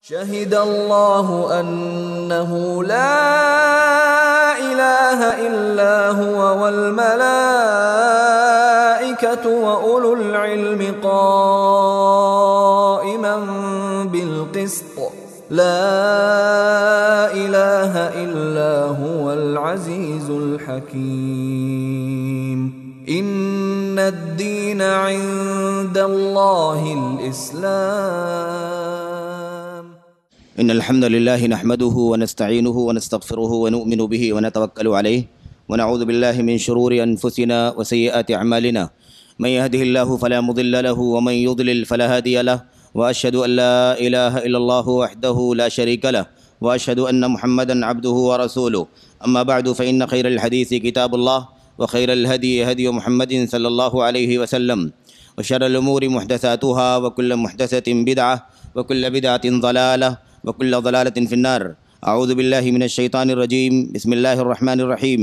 شهد الله أنه لا إله إلا هو والملائكة وأولو العلم قائما بالقسط لا إله إلا هو العزيز الحكيم إن الدين عند الله الإسلام إن الحمد لله نحمده ونستعينه ونستغفره ونؤمن به ونتوكل عليه ونعوذ بالله من شرور أنفسنا وسيئات أعمالنا من يهده الله فلا مضل له ومن يضلل فلا هادي له وأشهد أن لا إله إلا الله وحده لا شريك له وأشهد أن محمدا عبده ورسوله أما بعد فإن خير الحديث كتاب الله وخير الهدي هدي محمد صلى الله عليه وسلم وشر الأمور محدثاتها وكل محدثة بدعة وكل بدعة ضلالة وكل ضلالة في النار أعوذ بالله من الشيطان الرجيم بسم الله الرحمن الرحيم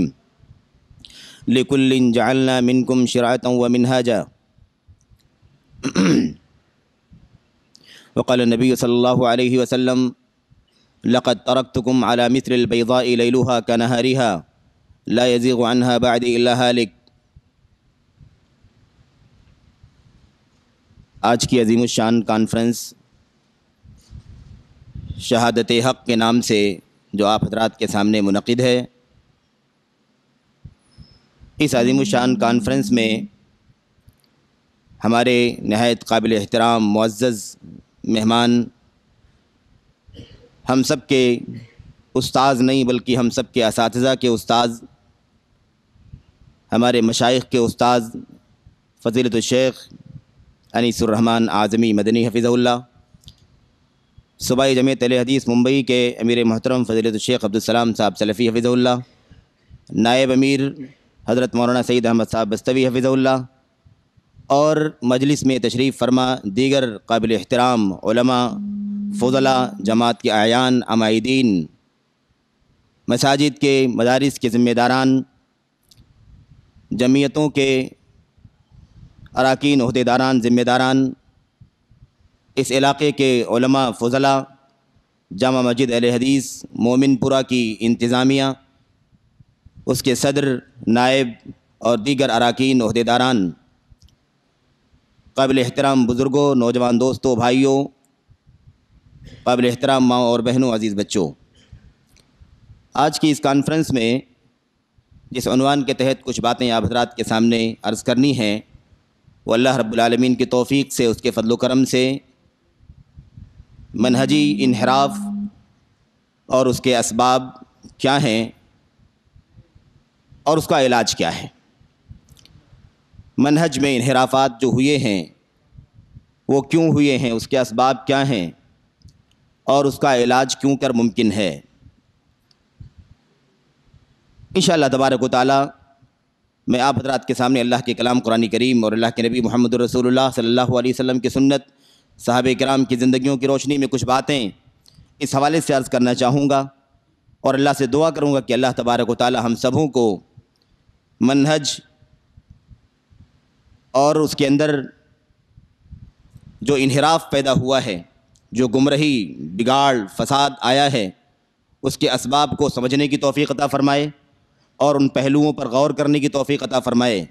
لكل جعلنا منكم شرعة ومنهاجا وقال النبي صلى الله عليه وسلم لقد تركتكم على مثل البيضاء ليلها كنهارها لا يزيغ عنها بعد إلا هالك۔ آج کی عظیم الشان کانفرنس شہادت حق کے نام سے جو آپ حضرات کے سامنے منعقد ہے، اس عظیم الشان کانفرنس میں ہمارے نہایت قابل احترام معزز مہمان، ہم سب کے استاذ نہیں بلکہ ہم سب کے اساتذہ کے استاذ، ہمارے مشائخ کے استاذ فضیلت الشیخ انیس الرحمن اعظمی مدنی حفظہ اللہ، صوبائی جمعیت اہل حدیث ممبئی کے امیر محترم فضیلت الشیخ عبدالسلام صاحب سلفی حفظہ اللہ، نائب امیر حضرت مولانا سید احمد صاحب بستوی حفظہ اللہ، اور مجلس میں تشریف فرما دیگر قابل احترام علماء، فضلاء، جماعت کے اعیان، عمائدین، مساجد کے مدارس کے ذمہ داران، جمعیتوں کے اراکین، عہدیداران، ذمہ داران، اس علاقے کے علماء، فضلاء، جامع مسجد اہل حدیث مومن پورہ کی انتظامیہ، اس کے صدر، نائب اور دیگر اراکین، عہدیداران، قابل احترام بزرگوں، نوجوان دوستوں، بھائیوں، قابل احترام ماں اور بہنوں، عزیز بچوں، آج کی اس کانفرنس میں جس عنوان کے تحت کچھ باتیں آپ حضرات کے سامنے عرض کرنی ہیں، وہ اللہ رب العالمین کی توفیق سے، اس کے فضل و کرم سے منہجی انحراف اور اس کے اسباب کیا ہیں اور اس کا علاج کیا ہے۔ منہج میں انحرافات جو ہوئے ہیں وہ کیوں ہوئے ہیں، اس کے اسباب کیا ہیں اور اس کا علاج کیوں کر ممکن ہے۔ انشاءاللہ تبارک و تعالی میں آپ حضرات کے سامنے اللہ کے کلام قرآن کریم اور اللہ کے نبی محمد رسول اللہ صلی اللہ علیہ وسلم کی سنت، صحابہ کرام کی زندگیوں کی روشنی میں کچھ باتیں اس حوالے سے عرض کرنا چاہوں گا، اور اللہ سے دعا کروں گا کہ اللہ تبارک و تعالی ہم سبوں کو منہج اور اس کے اندر جو انحراف پیدا ہوا ہے، جو گمراہی، بگاڑ، فساد آیا ہے، اس کے اسباب کو سمجھنے کی توفیق عطا فرمائے اور ان پہلوؤں پر غور کرنے کی توفیق عطا فرمائے،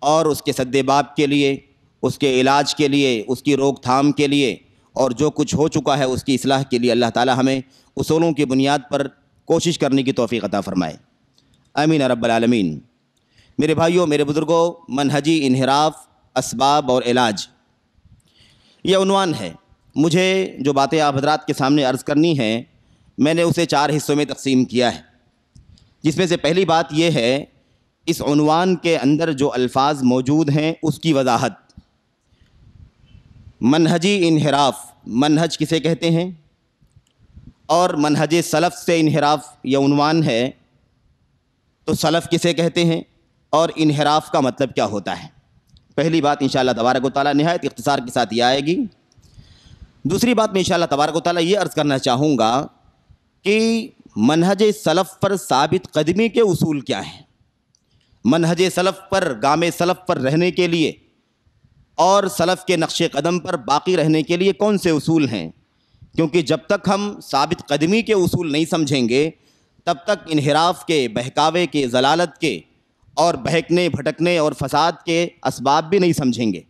اور اس کے سد باب کے لیے، اس کے علاج کے لیے، اس کی روک تھام کے لیے، اور جو کچھ ہو چکا ہے اس کی اصلاح کے لیے اللہ تعالی ہمیں اصولوں کی بنیاد پر کوشش کرنے کی توفیق عطا فرمائے، آمین رب العالمین۔ میرے بھائیوں، میرے بزرگوں، منہجی انحراف، اسباب اور علاج، یہ عنوان ہے۔ مجھے جو باتیں آپ حضرات کے سامنے عرض کرنی ہیں، میں نے اسے 4 حصوں میں تقسیم کیا ہے، جس میں سے پہلی بات یہ ہے اس عنوان کے اندر جو الفاظ موجود ہیں اس کی وضاحت۔ منہجی انحراف، منہج کسے کہتے ہیں، اور منہج سلف سے انحراف یہ عنوان ہے، تو سلف کسے کہتے ہیں اور انحراف کا مطلب کیا ہوتا ہے۔ پہلی بات انشاءاللہ تبارک و تعالی نہایت اختصار کے ساتھ یہ آئے گی۔ دوسری بات میں انشاءاللہ تبارک و تعالی یہ عرض کرنا چاہوں گا کہ منہج سلف پر ثابت قدمی کے اصول کیا ہیں، منہج سلف پر، گام سلف پر رہنے کے لیے اور سلف کے نقش قدم پر باقی رہنے کے لیے کون سے اصول ہیں، کیونکہ جب تک ہم ثابت قدمی کے اصول نہیں سمجھیں گے تب تک انحراف کے، بہکاوے کے، ضلالت کے اور بہکنے بھٹکنے اور فساد کے اسباب بھی نہیں سمجھیں گے۔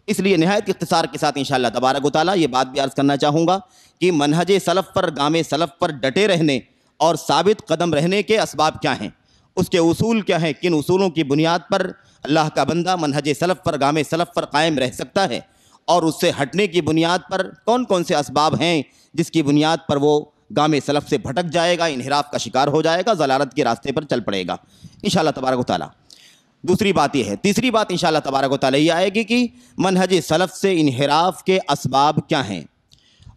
اس لیے نہایت اختصار کے ساتھ انشاءاللہ تبارک و تعالیٰ یہ بات بھی عرض کرنا چاہوں گا کہ منہج سلف پر، گام سلف پر ڈٹے رہنے اور ثابت قدم رہنے کے اسباب کیا ہیں، اس کے اصول کیا ہیں، کن اصولوں کی بنیاد پر اللہ کا بندہ منہج سلف پر، گام سلف پر قائم رہ سکتا ہے، اور اس سے ہٹنے کی بنیاد پر کون کون سے اسباب ہیں جس کی بنیاد پر وہ گام سلف سے بھٹک جائے گا، انحراف کا شکار ہو جائے گا، ضلالت کے راستے پر چل پڑے گا انشاءاللہ تبارک و تعالیٰ۔ دوسری بات یہ ہے، تیسری بات انشاءاللہ تبارک و تعالیٰ یہ آئے گی کہ منہج سلف سے انحراف کے اسباب کیا ہیں،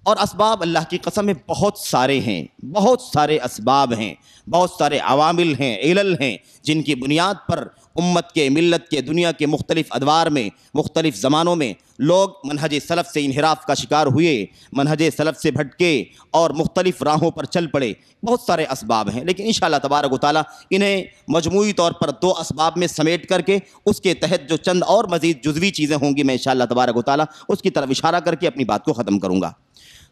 اور اسباب اللہ کی قسم ہے بہت سارے ہیں، بہت سارے اسباب ہیں، بہت سارے عوامل ہیں، علل ہیں جن کی بنیاد پر امت کے، ملت کے، دنیا کے مختلف ادوار میں، مختلف زمانوں میں لوگ منہج سلف سے انحراف کا شکار ہوئے، منہج سلف سے بھٹکے اور مختلف راہوں پر چل پڑے۔ بہت سارے اسباب ہیں، لیکن انشاءاللہ تبارک و تعالیٰ انہیں مجموعی طور پر 2 اسباب میں سمیٹ کر کے اس کے تحت جو چند اور مزید جزوی چیزیں ہوں گی میں انشاءاللہ تبارک و تعالیٰ اس کی طرف اشارہ کر کے اپنی بات کو ختم کروں گا۔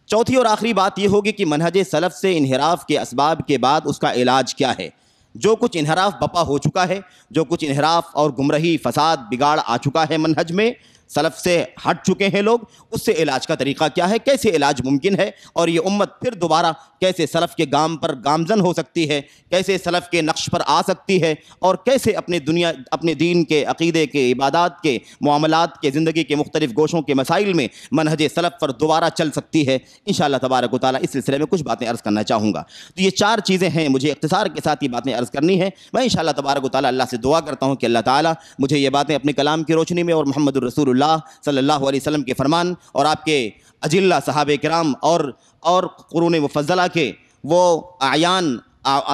چوتھی اور آخری بات یہ ہوگی کہ منہج سلف سے انحراف کے اسباب کے بعد اس کا علاج کیا ہے۔ جو کچھ انحراف بپا ہو چکا ہے، جو کچھ انحراف اور گمراہی، فساد، بگاڑ آ چکا ہے منہج میں، سلف سے ہٹ چکے ہیں لوگ، اس سے علاج کا طریقہ کیا ہے، کیسے علاج ممکن ہے، اور یہ امت پھر دوبارہ کیسے سلف کے گام پر گامزن ہو سکتی ہے، کیسے سلف کے نقش پر آ سکتی ہے، اور کیسے اپنے دین کے، عقیدے کے، عبادات کے، معاملات کے، زندگی کے مختلف گوشوں کے مسائل میں منہج سلف پر دوبارہ چل سکتی ہے۔ انشاءاللہ تبارک و تعالیٰ اس سلسلے میں کچھ باتیں عرض کرنا چاہوں گا۔ تو یہ 4 چیزیں ہیں، مجھے اختصار کے ساتھ یہ باتیں عرض کرنی ہے۔ میں انشاءاللہ تبارک و تعالیٰ اللہ سے دعا کرتا ہوں کہ اللہ تعالیٰ مجھے یہ باتیں اپنے کلام کی روشنی میں اور محمد الرسول اللہ صلی اللہ علیہ وسلم کے فرمان اور آپ کے اجلہ صحابہ کرام اور قرون مفضلہ کے وہ اعیان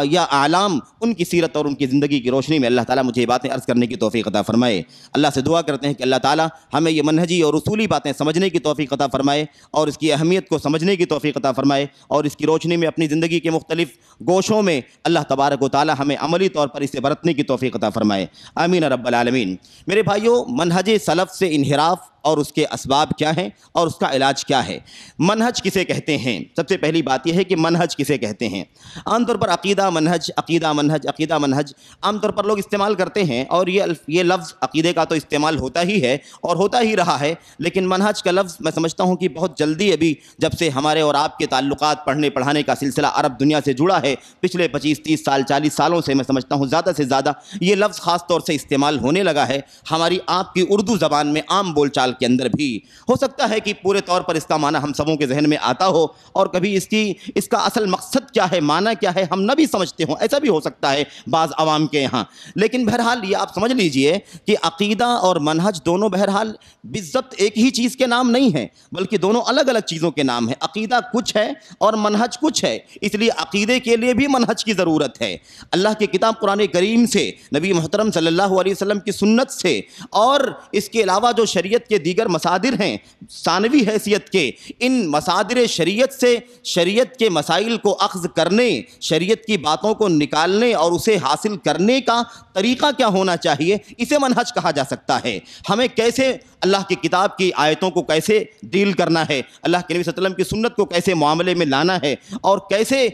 یا اعلام، ان کی سیرت اور ان کی زندگی کی روشنی میں اللہ تعالیٰ مجھے یہ باتیں عرض کرنے کی توفیق عطا فرمائے۔ اللہ سے دعا کرتے ہیں کہ اللہ تعالیٰ ہمیں یہ منہجی اور اصولی باتیں سمجھنے کی توفیق عطا فرمائے اور اس کی اہمیت کو سمجھنے کی توفیق عطا فرمائے، اور اس کی روشنی میں اپنی زندگی کے مختلف گوشوں میں اللہ تبارک و تعالیٰ ہمیں عملی طور پر اسے برتنے کی توفیق عطا فرمائے، آمین رب العالمین۔ میرے بھائیوں، منہج سلف سے انحراف اور اس کے اسباب کیا ہیں اور اس کا علاج کیا ہے۔ منہج کسے کہتے ہیں؟ سب سے پہلی بات یہ ہے کہ منہج کسے کہتے ہیں۔ عام طور پر عقیدہ منہج، عقیدہ منہج، عقیدہ منہج عام طور پر لوگ استعمال کرتے ہیں، اور یہ لفظ عقیدے کا تو استعمال ہوتا ہی ہے اور ہوتا ہی رہا ہے، لیکن منہج کا لفظ میں سمجھتا ہوں کہ بہت جلدی ابھی جب سے ہمارے اور آپ کے تعلقات، پڑھنے پڑھانے کا سلسلہ عرب دنیا سے جڑا ہے، پچھلے 25-30 سال 40 سالوں سے میں سمجھتا ہوں زیادہ سے زیادہ یہ لفظ خاص طور سے استعمال ہونے لگا ہے ہماری آپ کی اردو زبان میں، عام بول چال کے اندر بھی۔ ہو سکتا ہے کہ پورے طور پر اس کا معنی ہم سبوں کے ذہن میں آتا ہو، اور کبھی اس کا اصل مقصد کیا ہے، معنی کیا ہے، ہم نہ بھی سمجھتے ہوں، ایسا بھی ہو سکتا ہے بعض عوام کے یہاں۔ لیکن بہرحال یہ آپ سمجھ لیجئے کہ عقیدہ اور منہج دونوں بہرحال بالضبط ایک ہی چیز کے نام نہیں ہیں، بلکہ دونوں الگ الگ چیزوں کے نام ہیں۔ عقیدہ کچھ ہے اور منہج کچھ ہے، اس لیے عقیدے کے لیے بھی منہج کی ضرورت ہے۔ اللہ کی کتاب قرآن کریم سے، نبی محترم صلی اللہ علیہ وسلم کی سنت سے، اور اس کے علاوہ جو شریعت کے دیگر مصادر ہیں ثانوی حیثیت کے، ان مصادر شریعت سے شریعت کے مسائل کو اخذ کرنے، شریعت کی باتوں کو نکالنے اور اسے حاصل کرنے کا طریقہ کیا ہونا چاہیے، اسے منہج کہا جا سکتا ہے۔ ہمیں کیسے اللہ کی کتاب کی آیتوں کو کیسے ڈیل کرنا ہے، اللہ کے نبی صلی اللہ علیہ وسلم کی سنت کو کیسے معاملے میں لانا ہے، اور کیسے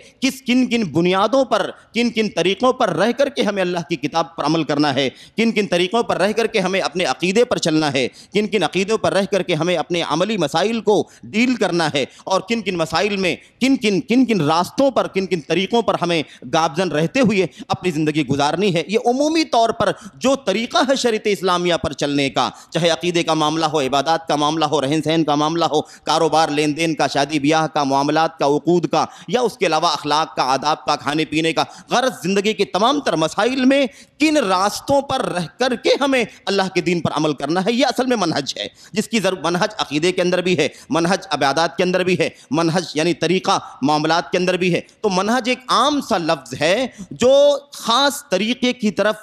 کن بنیادوں پر، کن طریقوں پر رہ کر کے ہمیں اللہ کی کتاب پر عمل کرنا ہے، کن طریقوں پر رہ کر کے ہمیں اپنے عقیدے پر چلنا ہے، کن عقیدوں پر رہ کر کے ہمیں اپنے عملی مسائل کو ڈیل کرنا ہے، اور کن مسائل میں کن راستوں پر، کن طریقوں پر ہمیں گامزن رہتے ہوئے اپنی زندگی گزارنی ہے۔ یہ عمومی طور پر جو طریقہ ہے شریعت اسلامیہ پر چلنے کا، چاہے عقیدے کا معاملہ ہو، عبادات کا معاملہ ہو، رہن سہن کا معاملہ ہو، کاروبار لین دین کا، شادی بیاہ کا، معاملات کا، عقود کا، یا اس کے علاوہ اخلاق کا، آداب کا، کھانے پینے کا، غرض زندگی کے تمام تر مسائل میں کن راستوں پر رہ کر کے ہمیں اللہ کے دین پر عمل کرنا ہے، یہ اصل میں منہج ہے، جس کی منہج عقیدے کے اندر بھی ہے، منہج عبادات کے اندر بھی ہے، منہج یعنی طریقہ معاملات کے اندر بھی ہے۔ تو منہج ایک عام سا لفظ ہے جو خاص طریقے کی طرف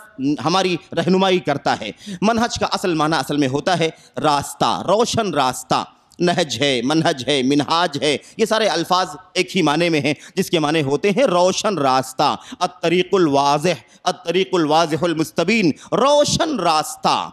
ہماری رہنمائی کرتا ہے۔ منہج کا اصل معنی اصل میں ہوتا ہے راستہ، روشن راستہ۔ نہج ہے، منہج ہے، منہاج ہے، یہ سارے الفاظ ایک ہی معنی میں ہیں، جس کے معنی ہوتے ہیں روشن راستہ، الطریق الواضح، الطریق الواضح المستبین، روشن راستہ۔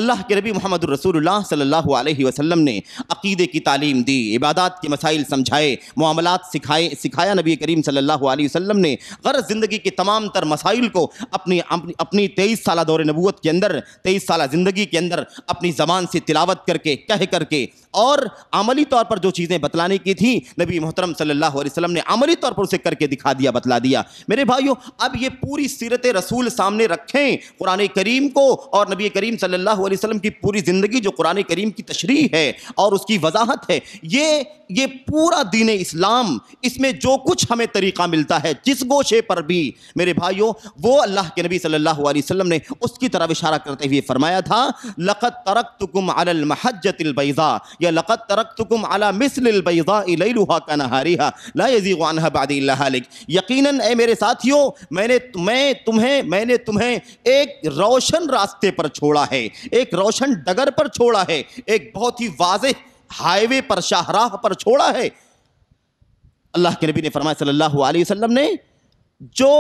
اللہ کے نبی محمد الرسول اللہ صلی اللہ علیہ وسلم نے عقیدے کی تعلیم دی، عبادات کے مسائل سمجھائے، معاملات سکھایا نبی کریم صلی اللہ علیہ وسلم نے۔ غرض زندگی کے تمام تر مسائل کو اپنی 23 سالہ دور نبوت کے اندر، 23 سالہ زندگی کے اندر اپنی زبان سے تلاوت کر کے، کہہ کر کے، اور عملی طور پر جو چیزیں بتلانے کی تھیں نبی محترم صلی اللہ علیہ وسلم نے عملی طور پر اسے کر کے دکھا دیا، بتلا دیا۔ میرے بھائیو، اب یہ پوری سیرت رسول سامنے رکھیں، قرآن کریم کو اور نبی کریم صلی اللہ علیہ وسلم کی پوری زندگی جو قرآن کریم کی تشریح ہے اور اس کی وضاحت ہے، یہ پورا دین اسلام، اس میں جو کچھ ہمیں طریقہ ملتا ہے جس گوشے پر بھی، میرے بھائیو، وہ اللہ کے نبی صلی اللہ علیہ وسلم نے اس کی طرف اشارہ کرتے ہوئے فرمایا تھا، لقد ترکتکم علی المحجۃ البیضاء یا لقد ترکتکم علی مثل البیضاء لیلھا کنہارھا لا یزیغ عنھا بعدی الا ہالک۔ یقیناً اے میرے ساتھیو، میں نے تمہیں ایک روشن راستے پر چھوڑا ہے، ایک روشن ڈگر پر چھوڑا ہے، ایک بہت ہی واضح ہائی وے پر، شاہراہ پر چھوڑا ہے۔ اللہ کے نبی نے فرمایا صلی اللہ علیہ وسلم نے، جو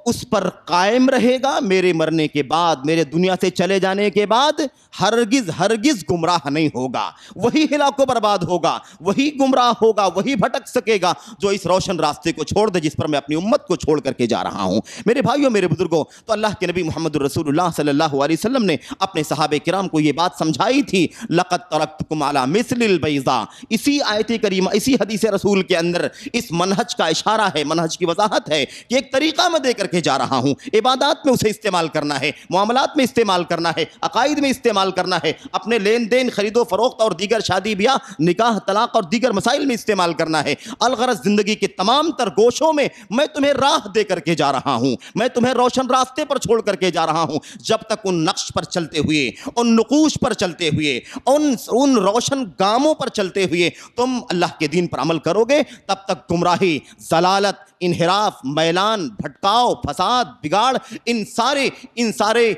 اس پر قائم رہے گا میرے مرنے کے بعد، میرے دنیا سے چلے جانے کے بعد، ہرگز گمراہ نہیں ہوگا، وہی ہلاک و برباد ہوگا، وہی گمراہ ہوگا، وہی بھٹک سکے گا جو اس روشن راستے کو چھوڑ دے جس پر میں اپنی امت کو چھوڑ کر کے جا رہا ہوں۔ میرے بھائیوں، میرے بزرگوں، تو اللہ کے نبی محمد الرسول اللہ صلی اللہ علیہ وسلم نے اپنے صحابہ کرام کو یہ بات سمجھائی تھی، لقد ترکتکم علی مثل البیضاء۔ اسی آیت کریمہ، اسی حدیث رسول کے اندر اس منہج کا اشارہ ہے، منہج کی وضاحت ہے کہ ایک طریقہ میں دے کر کے جا رہا ہوں، عبادات میں اسے استعمال کرنا ہے، معاملات میں استعمال کرنا ہے، عقائد میں استعمال کرنا ہے، اپنے لین دین، خرید و فروخت اور دیگر شادی بیاہ، نکاح، طلاق اور دیگر مسائل میں استعمال کرنا ہے۔ الغرض زندگی کے تمام تر گوشوں میں میں تمہیں راہ دے کر کے جا رہا ہوں، میں تمہیں روشن راستے پر چھوڑ کر کے جا رہا ہوں۔ جب تک ان نقش پر چلتے ہوئے، ان نقوش پر چلتے ہوئے، ان روشن گاموں پر چلتے ہوئے تم اللہ کے دین پر عمل کرو گے، تب تک گمراہی، ضلالت، انحراف، میلان، بھٹکاؤ، فساد، بگاڑ، ان سارے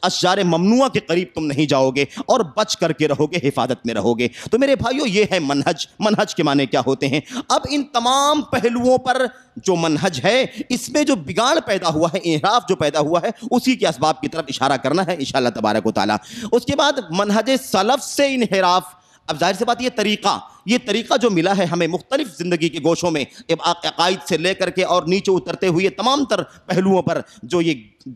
اشجار ممنوعہ کے قریب تم نہیں جاؤ گے اور بچ کر کے رہو گے، حفاظت میں رہو گے۔ تو میرے بھائیو، یہ ہے منہج کے معنی کیا ہوتے ہیں۔ اب ان تمام پہلوؤں پر جو منہج ہے، اس میں جو بگاڑ پیدا ہوا ہے، انحراف جو پیدا ہوا ہے، اسی کے اسباب کی طرف اشارہ کرنا ہے انشاءاللہ تبارک و تعالی۔ اس کے بعد منہج سلف سے انحراف، اب ظاہر سی بات، یہ طریقہ جو ملا ہے ہمیں مختلف زندگی کے گوشوں میں، عقائد سے لے کر کے اور نیچے اترتے ہوئے تمام تر پہلوؤں پر جو یہ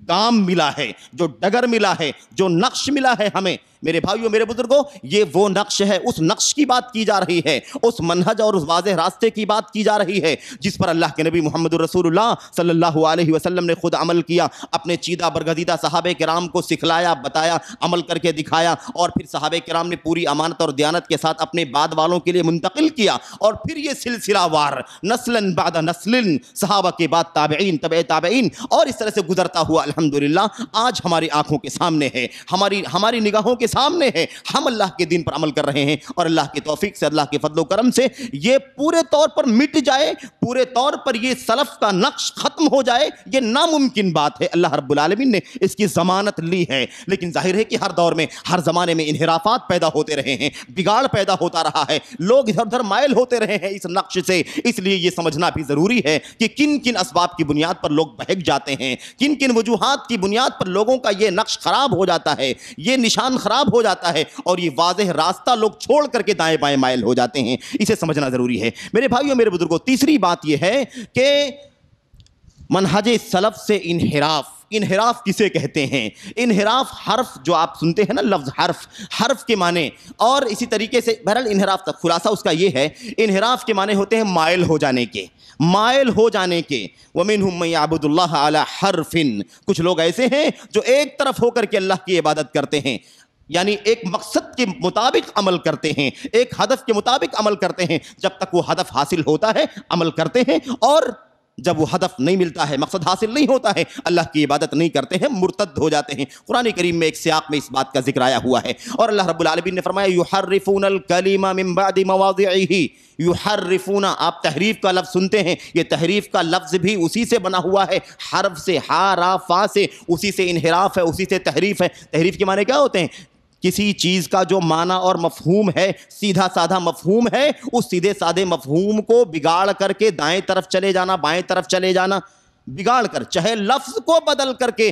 گام ملا ہے، جو ڈگر ملا ہے، جو نقش ملا ہے ہمیں، میرے بھائیوں، میرے بزرگوں، یہ وہ نقش ہے، اس نقش کی بات کی جا رہی ہے، اس منہج اور اس واضح راستے کی بات کی جا رہی ہے جس پر اللہ کے نبی محمد الرسول اللہ صلی اللہ علیہ وسلم نے خود عمل کیا، اپنے چیدہ برگزیدہ صحابہ کرام کو سکھلایا، بتایا، عمل کر کے دکھایا، اور پھر صحابہ کرام نے پوری امانت اور دیانت کے ساتھ اپنے بعد والوں کے لیے منتقل کیا، اور پھر یہ سلسلہ وار نسلاً بعد نسل، صحابہ کے بعد تابعین، تبع تابعین، اور اس طرح سے گزرتا ہوا الحمدللہ آج ہماری آنکھوں کے سامنے ہے، ہماری نگاہوں کے سامنے ہے۔ ہم اللہ کے دین پر عمل کر رہے ہیں، اور اللہ کی توفیق سے، اللہ کے فضل و کرم سے یہ پورے طور پر مٹ جائے، پورے طور پر یہ سلف کا نقش ختم ہو جائے، یہ ناممکن بات ہے۔ اللہ رب العالمین نے اس کی ضمانت لی ہے، لیکن ظاہر ہے کہ ہر دور میں، ہر زمانے میں انحرافات پیدا ہوتے رہے ہیں، بگاڑ پیدا ہوتا رہا ہے، لوگ ادھر ادھر مائل ہوتے رہے ہیں اس نقش سے۔ اس لیے یہ سمجھنا بھی ضروری ہے کہ کن کن اسباب کی بنیاد پر لوگ بہک جاتے ہیں، کن کن وجوہات کی بنیاد پر لوگوں کا یہ نقش خراب ہو جاتا ہے، یہ نشان خراب ہو جاتا ہے، اور یہ واضح راستہ لوگ چھوڑ کر کے دائیں بائیں مائل ہو جاتے ہیں۔ اسے سمجھنا ضروری ہے میرے بھائیوں، میرے بزرگوں۔ تیسری بات یہ ہے کہ منہج سلف سے انحراف کسے کہتے ہیں؟ انحراف، حرف جو آپ سنتے ہیں نا، لفظ حرف کے معنی، اور اسی طریقے سے بہرحال انحراف تک خلاصہ اس کا یہ ہے، انحراف کے معنی ہوتے ہیں مائل ہو جانے کے، وَمِنْهُمْ مَن يَعْبُدُ اللَّهَ عَلَى حَرْفٍ، کچھ لوگ ایسے ہیں جو ایک طرف ہو کر کے اللہ کی عبادت کرتے ہیں، یعنی ایک مقصد کے مطابق عمل کرتے ہیں، ایک ہدف کے مطابق عمل کرتے ہیں، جب تک وہ ہدف حاصل ہوتا ہے عمل کرتے ہیں، اور جب وہ ہدف نہیں ملتا ہے، مقصد حاصل نہیں ہوتا ہے، اللہ کی عبادت نہیں کرتے ہیں، مرتد ہو جاتے ہیں۔ قرآن کریم میں ایک سیاق میں اس بات کا ذکر آیا ہوا ہے، اور اللہ رب العالمین نے فرمایا یحرفون الکلم من بعد مواضعہ، یحرفون، آپ تحریف کا لفظ سنتے ہیں، یہ تحریف کا لفظ بھی اسی سے بنا ہوا ہے، حرف سے، ہا را فا سے، اسی سے انحراف ہے، اسی سے تحریف ہے۔ تحریف کے معنی کیا ہوتے ہیں؟ کسی چیز کا جو معنی اور مفہوم ہے، سیدھا سادھا مفہوم ہے، اس سیدھے سادھے مفہوم کو بگاڑ کر کے دائیں طرف چلے جانا، بائیں طرف چلے جانا، بگاڑ کر، چاہے لفظ کو بدل کر کے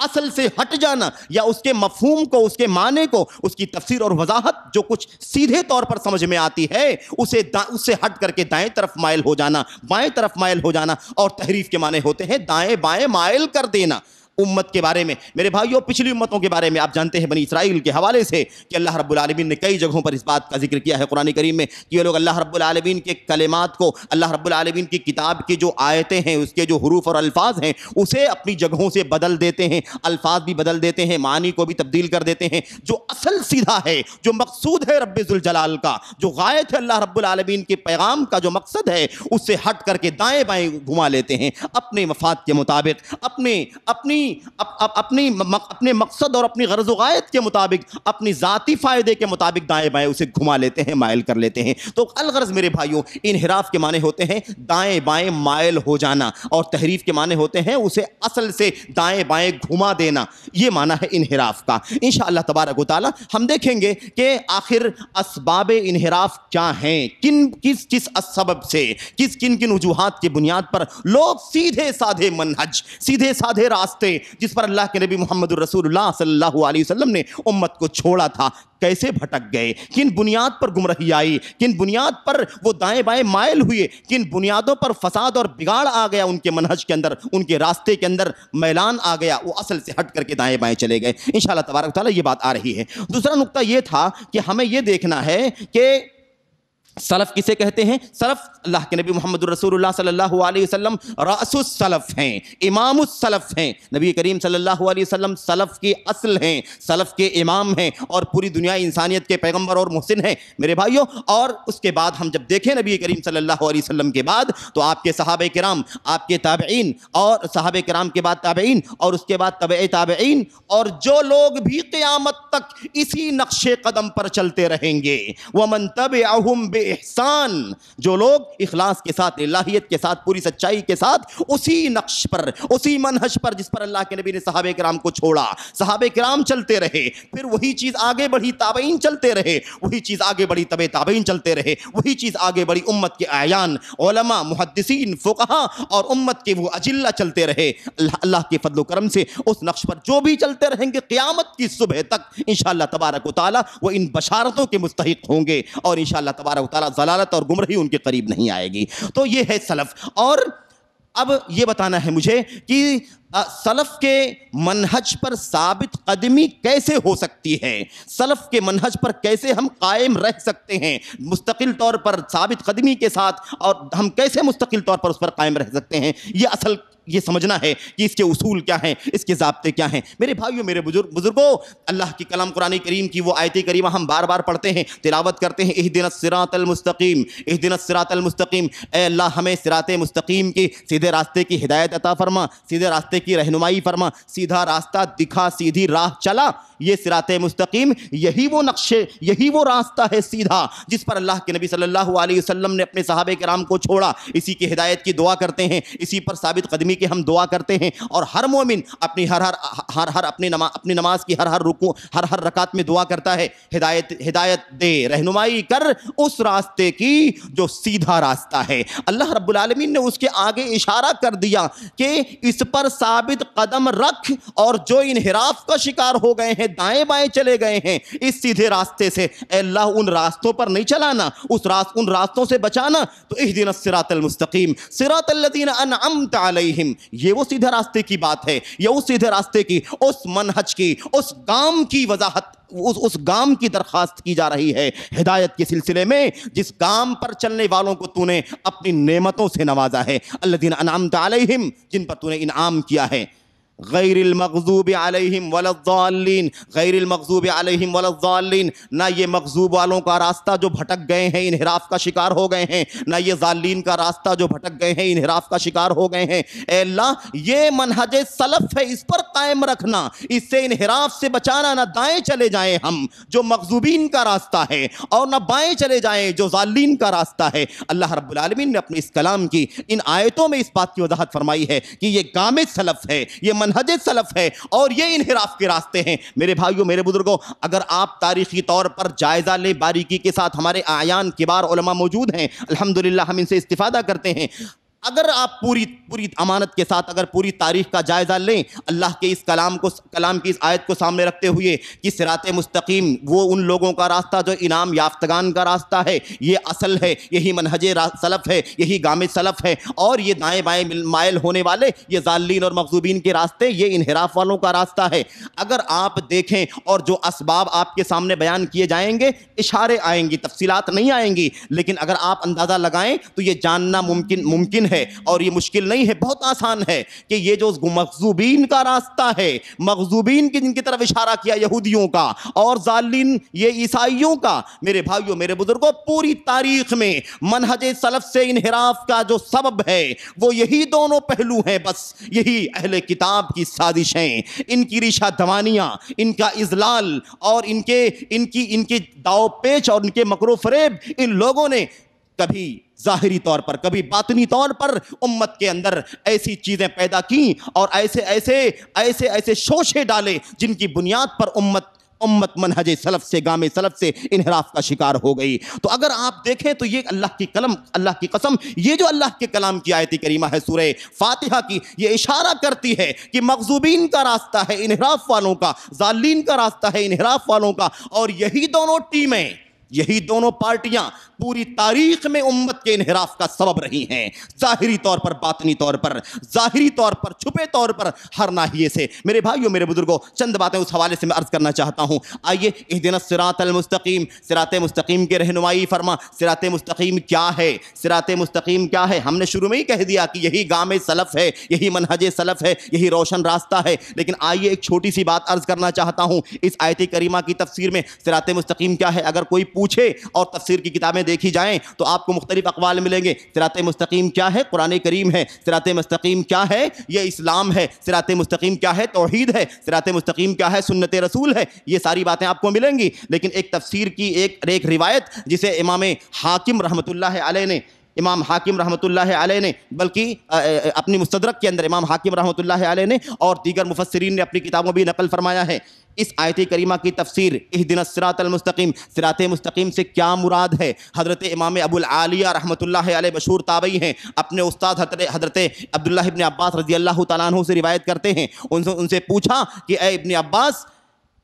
اصل سے ہٹ جانا یا اس کے مفہوم کو, اس کے معنی کو, اس کی تفسیر اور وضاحت جو کچھ سیدھے طور پر سمجھ میں آتی ہے اسے اس سے ہٹ کر کے دائیں طرف مائل ہو جانا, بائیں طرف مائل ہو جانا. اور تحریف کے معنی ہوتے ہیں دائیں بائیں مائل کر دینا. امت کے بارے میں میرے بھائیوں, پچھلی امتوں کے بارے میں آپ جانتے ہیں بنی اسرائیل کے حوالے سے کہ اللہ رب العالمین نے کئی جگہوں پر اس بات کا ذکر کیا ہے قرآن کریم میں کہ یہ لوگ اللہ رب العالمین کے کلمات کو, اللہ رب العالمین کی کتاب کی جو آیتیں ہیں, اس کے جو حروف اور الفاظ ہیں, اسے اپنی جگہوں سے بدل دیتے ہیں, الفاظ بھی بدل دیتے ہیں, معنی کو بھی تبدیل کر دیتے ہیں. جو اصل سیدھا ہے, جو مقصود ہے رب ذوالجلال کا, جو غایت ہے اللہ رب العالمین کے پیغام کا جو مقصد ہے, اس سے ہٹ کر کے دائیں بائیں گھما لیتے ہیں اپنے مفاد کے مطابق, اپنے مقصد اور اپنی غرض و غایت کے مطابق, اپنی ذاتی فائدے کے مطابق دائیں بائیں اسے گھما لیتے ہیں, مائل کر لیتے ہیں. تو الغرض میرے بھائیوں, انحراف کے معنی ہوتے ہیں دائیں بائیں مائل ہو جانا, اور تحریف کے معنی ہوتے ہیں اسے اصل سے دائیں بائیں گھما دینا. یہ معنی ہے انحراف کا. انشاءاللہ تبارک و تعالی ہم دیکھیں گے کہ آخر اسباب انحراف کیا ہیں, کس سبب سے, کن وجوہات کی بنیاد پر لوگ سیدھے سادھے منہج, سیدھے سادھے راستے جس پر اللہ کے نبی محمد الرسول اللہ صلی اللہ علیہ وسلم نے امت کو چھوڑا تھا, کیسے بھٹک گئے, کن بنیاد پر گمراہی آئی, کن بنیاد پر وہ دائیں بائیں مائل ہوئے, کن بنیادوں پر فساد اور بگاڑ آ گیا ان کے منہج کے اندر, ان کے راستے کے اندر میلان آ گیا, وہ اصل سے ہٹ کر کے دائیں بائیں چلے گئے. انشاءاللہ تبارک و تعالی یہ بات آ رہی ہے. دوسرا نقطہ یہ تھا کہ ہمیں یہ دیکھنا ہے کہ سلف کسے کہتے ہیں. سلف اللہ کے نبی محمد الرسول اللہ صلی اللہ علیہ وسلم رأس السلف ہیں, امام السلف ہیں. نبی کریم صلی اللہ علیہ وسلم سلف کی اصل ہیں, سلف کے امام ہیں, اور پوری دنیا انسانیت کے پیغمبر اور محسن ہیں میرے بھائیوں. اور اس کے بعد ہم جب دیکھیں نبی کریم صلی اللہ علیہ وسلم کے بعد, تو آپ کے صحابہ کرام, آپ کے تابعین, اور صحابہ کرام کے بعد تابعین, اور اس کے بعد تبع تابعین, اور جو لوگ بھی قیامت تک اسی نقش قدم پر چلتے رہیں گے, ومن تبعہم احسان, جو لوگ اخلاص کے ساتھ, الہیت کے ساتھ, پوری سچائی کے ساتھ اسی نقش پر, اسی منہج پر جس پر اللہ کے نبی نے صحابہ کرام کو چھوڑا, صحابہ کرام چلتے رہے, پھر وہی چیز آگے بڑھی, تابعین چلتے رہے, وہی چیز آگے بڑھی, تبع تابعین چلتے رہے, وہی چیز آگے بڑھی, امت کے اعیان, علماء, محدثین, فقہاء اور امت کے وہ اجلہ چلتے رہے. اللہ کے فضل و کرم سے اس نقش پر جو بھی چلتے رہیں گے قیامت کی صبح تک انشاءاللہ تبارک و تعالی وہ ان بشارتوں کے مستحق ہوں گے, اور انشاءاللہ تبارک و تعالی ضلالت اور گمراہی ان کے قریب نہیں آئے گی. تو یہ ہے سلف. اور اب یہ بتانا ہے مجھے کہ سلف کے منہج پر ثابت قدمی کیسے ہو سکتی ہے, سلف کے منہج پر کیسے ہم قائم رہ سکتے ہیں مستقل طور پر ثابت قدمی کے ساتھ, اور ہم کیسے مستقل طور پر اس پر قائم رہ سکتے ہیں. یہ سمجھنا ہے کہ اس کے اصول کیا ہیں, اس کے ضابطے کیا ہیں. میرے بھائیوں, میرے بزرگوں, اللہ کی کلام قرآن کریم کی وہ آیت کریمہ ہم بار بار پڑھتے ہیں, تلاوت کرتے ہیں, اہدنا الصراط المستقیم, اہدنا الصراط المستقیم. اے اللہ ہمیں صراط مستقیم کی, سیدھے راستے کی ہدایت عطا فرما, سیدھے راستے کی رہنمائی فرما, سیدھا راستہ دکھا, سیدھی راہ چلا. یہ صراط مستقیم, یہی وہ نقشے, یہی وہ راستہ ہے سیدھا جس پر اللہ کے نبی صلی اللہ علیہ وسلم نے اپنے صحابہ کرام کو چھوڑا. اسی کی ہدایت کی دعا کرتے ہیں, اسی پر ثابت قدمی کی ہم دعا کرتے ہیں. اور ہر مومن اپنی اپنی نماز کی ہر رکوع, ہر رکعت میں دعا کرتا ہے, ہدایت دے, رہنمائی کر اس راستے کی جو سیدھا راستہ ہے. اللہ رب العالمین نے اس کے آگے اشارہ کر دیا کہ اس پر ثابت قدم رکھ, اور جو انحراف کا شکار ہو گئے ہیں, دائیں بائیں چلے گئے ہیں اس سیدھے راستے سے, اے اللہ ان راستوں پر نہیں چلانا, ان راستوں سے بچانا. تو اہدنا الصراط المستقیم صراط الذین انعمت علیہم, یہ وہ سیدھے راستے کی بات ہے, یہ اس سیدھے راستے کی, اس منہج کی, اس گام کی وضاحت, اس گام کی درخواست کی جا رہی ہے ہدایت کے سلسلے میں, جس گام پر چلنے والوں کو تو نے اپنی نعمتوں سے نوازا ہے. الذین انعمت علیہم, جن پر تو نے انعام کیا ہے. غیر المغضوب علیہم ولا الضالین, غیر المغضوب علیہم ولا الضالین, نہ یہ مغضوب والوں کا راستہ جو بھٹک گئے ہیں, انحراف کا شکار ہو گئے ہیں, نہ یہ ضالین کا راستہ جو بھٹک گئے ہیں, انحراف کا شکار ہو گئے ہیں. اے اللہ یہ منہج سلف ہے, اس پر قائم رکھنا, اس سے انحراف سے بچانا, نہ دائیں چلے جائیں ہم جو مغضوبین کا راستہ ہے, اور نہ بائیں چلے جائیں جو ضالین کا راستہ ہے. اللہ رب العالمین نے اپنے اس کلام کی ان آیتوں میں اس بات کی وضاحت فرمائی ہے کہ یہ گام سلف ہے, یہ منہج سلف ہے, اور یہ انحراف کے راستے ہیں. میرے بھائیوں, میرے بزرگوں, اگر آپ تاریخی طور پر جائزہ لیں باریکی کے ساتھ, ہمارے اعیان کبار علماء موجود ہیں, الحمدللہ ہم ان سے استفادہ کرتے ہیں. اگر آپ پوری امانت کے ساتھ اگر پوری تاریخ کا جائزہ لیں اللہ کے اس کلام کی اس آیت کو سامنے رکھتے ہوئے کہ صراط مستقیم وہ ان لوگوں کا راستہ جو انعام یافتگان کا راستہ ہے، یہ اصل ہے، یہی منہج سلف ہے، یہی گام سلف ہے، اور یہ دائیں بائیں مائل ہونے والے یہ ضالین اور مغضوبین کے راستے یہ انحراف والوں کا راستہ ہے۔ اگر آپ دیکھیں اور جو اسباب آپ کے سامنے بیان کیے جائیں گے، اشارے آئیں گی، تفصیلات نہیں آئیں گی، لیکن اگر آپ اندازہ لگائیں تو یہ جاننا ممکن ہے اور یہ مشکل نہیں ہے، بہت آسان ہے کہ یہ جو مغضوبین کا راستہ ہے، مغضوبین کی جن کی طرف اشارہ کیا یہودیوں کا اور ضالین یہ عیسائیوں کا، میرے بھائیوں میرے بزرگوں، پوری تاریخ میں منہج سلف سے انحراف کا جو سبب ہے وہ یہی دونوں پہلو ہیں، بس یہی اہل کتاب کی سازشیں، ان کی ریشہ دوانیاں، ان کا اذلال اور ان کے داؤ پیچ اور ان کے مکر و فریب، ان لوگوں نے کبھی ظاہری طور پر کبھی باطنی طور پر امت کے اندر ایسی چیزیں پیدا کیں اور ایسے شوشے ڈالے جن کی بنیاد پر امت منہج سلف سے گام سلف سے انحراف کا شکار ہو گئی۔ تو اگر آپ دیکھیں تو یہ اللہ کی قسم یہ جو اللہ کے کلام کی آیت کریمہ ہے سورہ فاتحہ کی، یہ اشارہ کرتی ہے کہ مغضوبین کا راستہ ہے انحراف والوں کا، ضالین کا راستہ ہے انحراف والوں کا، اور یہی دونوں ٹیمیں، یہی دونوں پارٹیاں پوری تاریخ میں امت کے انحراف کا سبب رہی ہیں، ظاہری طور پر، باطنی طور پر، ظاہری طور پر، چھپے طور پر، ہر ناحیے سے۔ میرے بھائیوں میرے بزرگوں، چند باتیں اس حوالے سے میں عرض کرنا چاہتا ہوں۔ آئیے اہدنا الصراط المستقیم، صراط مستقیم کے رہنمائی فرما۔ صراط مستقیم کیا ہے؟ صراط مستقیم کیا ہے؟ ہم نے شروع میں ہی کہہ دیا کہ یہی گام سلف ہے، یہی منہج سلف ہے، یہی روشن راستہ ہے، لیکن آئیے ایک چھوٹی سی بات عرض کرنا چاہتا ہوں اس آیت کریمہ کی تفسیر میں۔ صراط مستقیم کیا ہے؟ اگر کوئی پوچھے اور تفسیر کی کتابیں دیکھی جائیں تو آپ کو مختلف اقوال ملیں گے۔ صراط مستقیم کیا ہے؟ قرآن کریم ہے۔ صراط مستقیم کیا ہے؟ یہ اسلام ہے۔ صراط مستقیم کیا ہے؟ توحید ہے۔ صراط مستقیم کیا ہے؟ سنت رسول ہے۔ یہ ساری باتیں آپ کو ملیں گی، لیکن ایک تفسیر کی ایک روایت جسے امام حاکم رحمۃ اللہ علیہ نے بلکہ اپنی مستدرک کے اندر امام حاکم رحمۃ اللہ علیہ نے اور دیگر مفسرین نے اپنی کتابوں میں بھی نقل فرمایا ہے۔ اس آیت کریمہ کی تفسیر اہدنا الصراط المستقیم، صراط مستقیم سے کیا مراد ہے؟ حضرت امام ابو العالیہ رحمۃ اللہ علیہ مشہور تابعی ہیں، اپنے استاد حضرت عبداللہ ابن عباس رضی اللہ تعالیٰ عنہ سے روایت کرتے ہیں، ان سے پوچھا کہ اے ابن عباس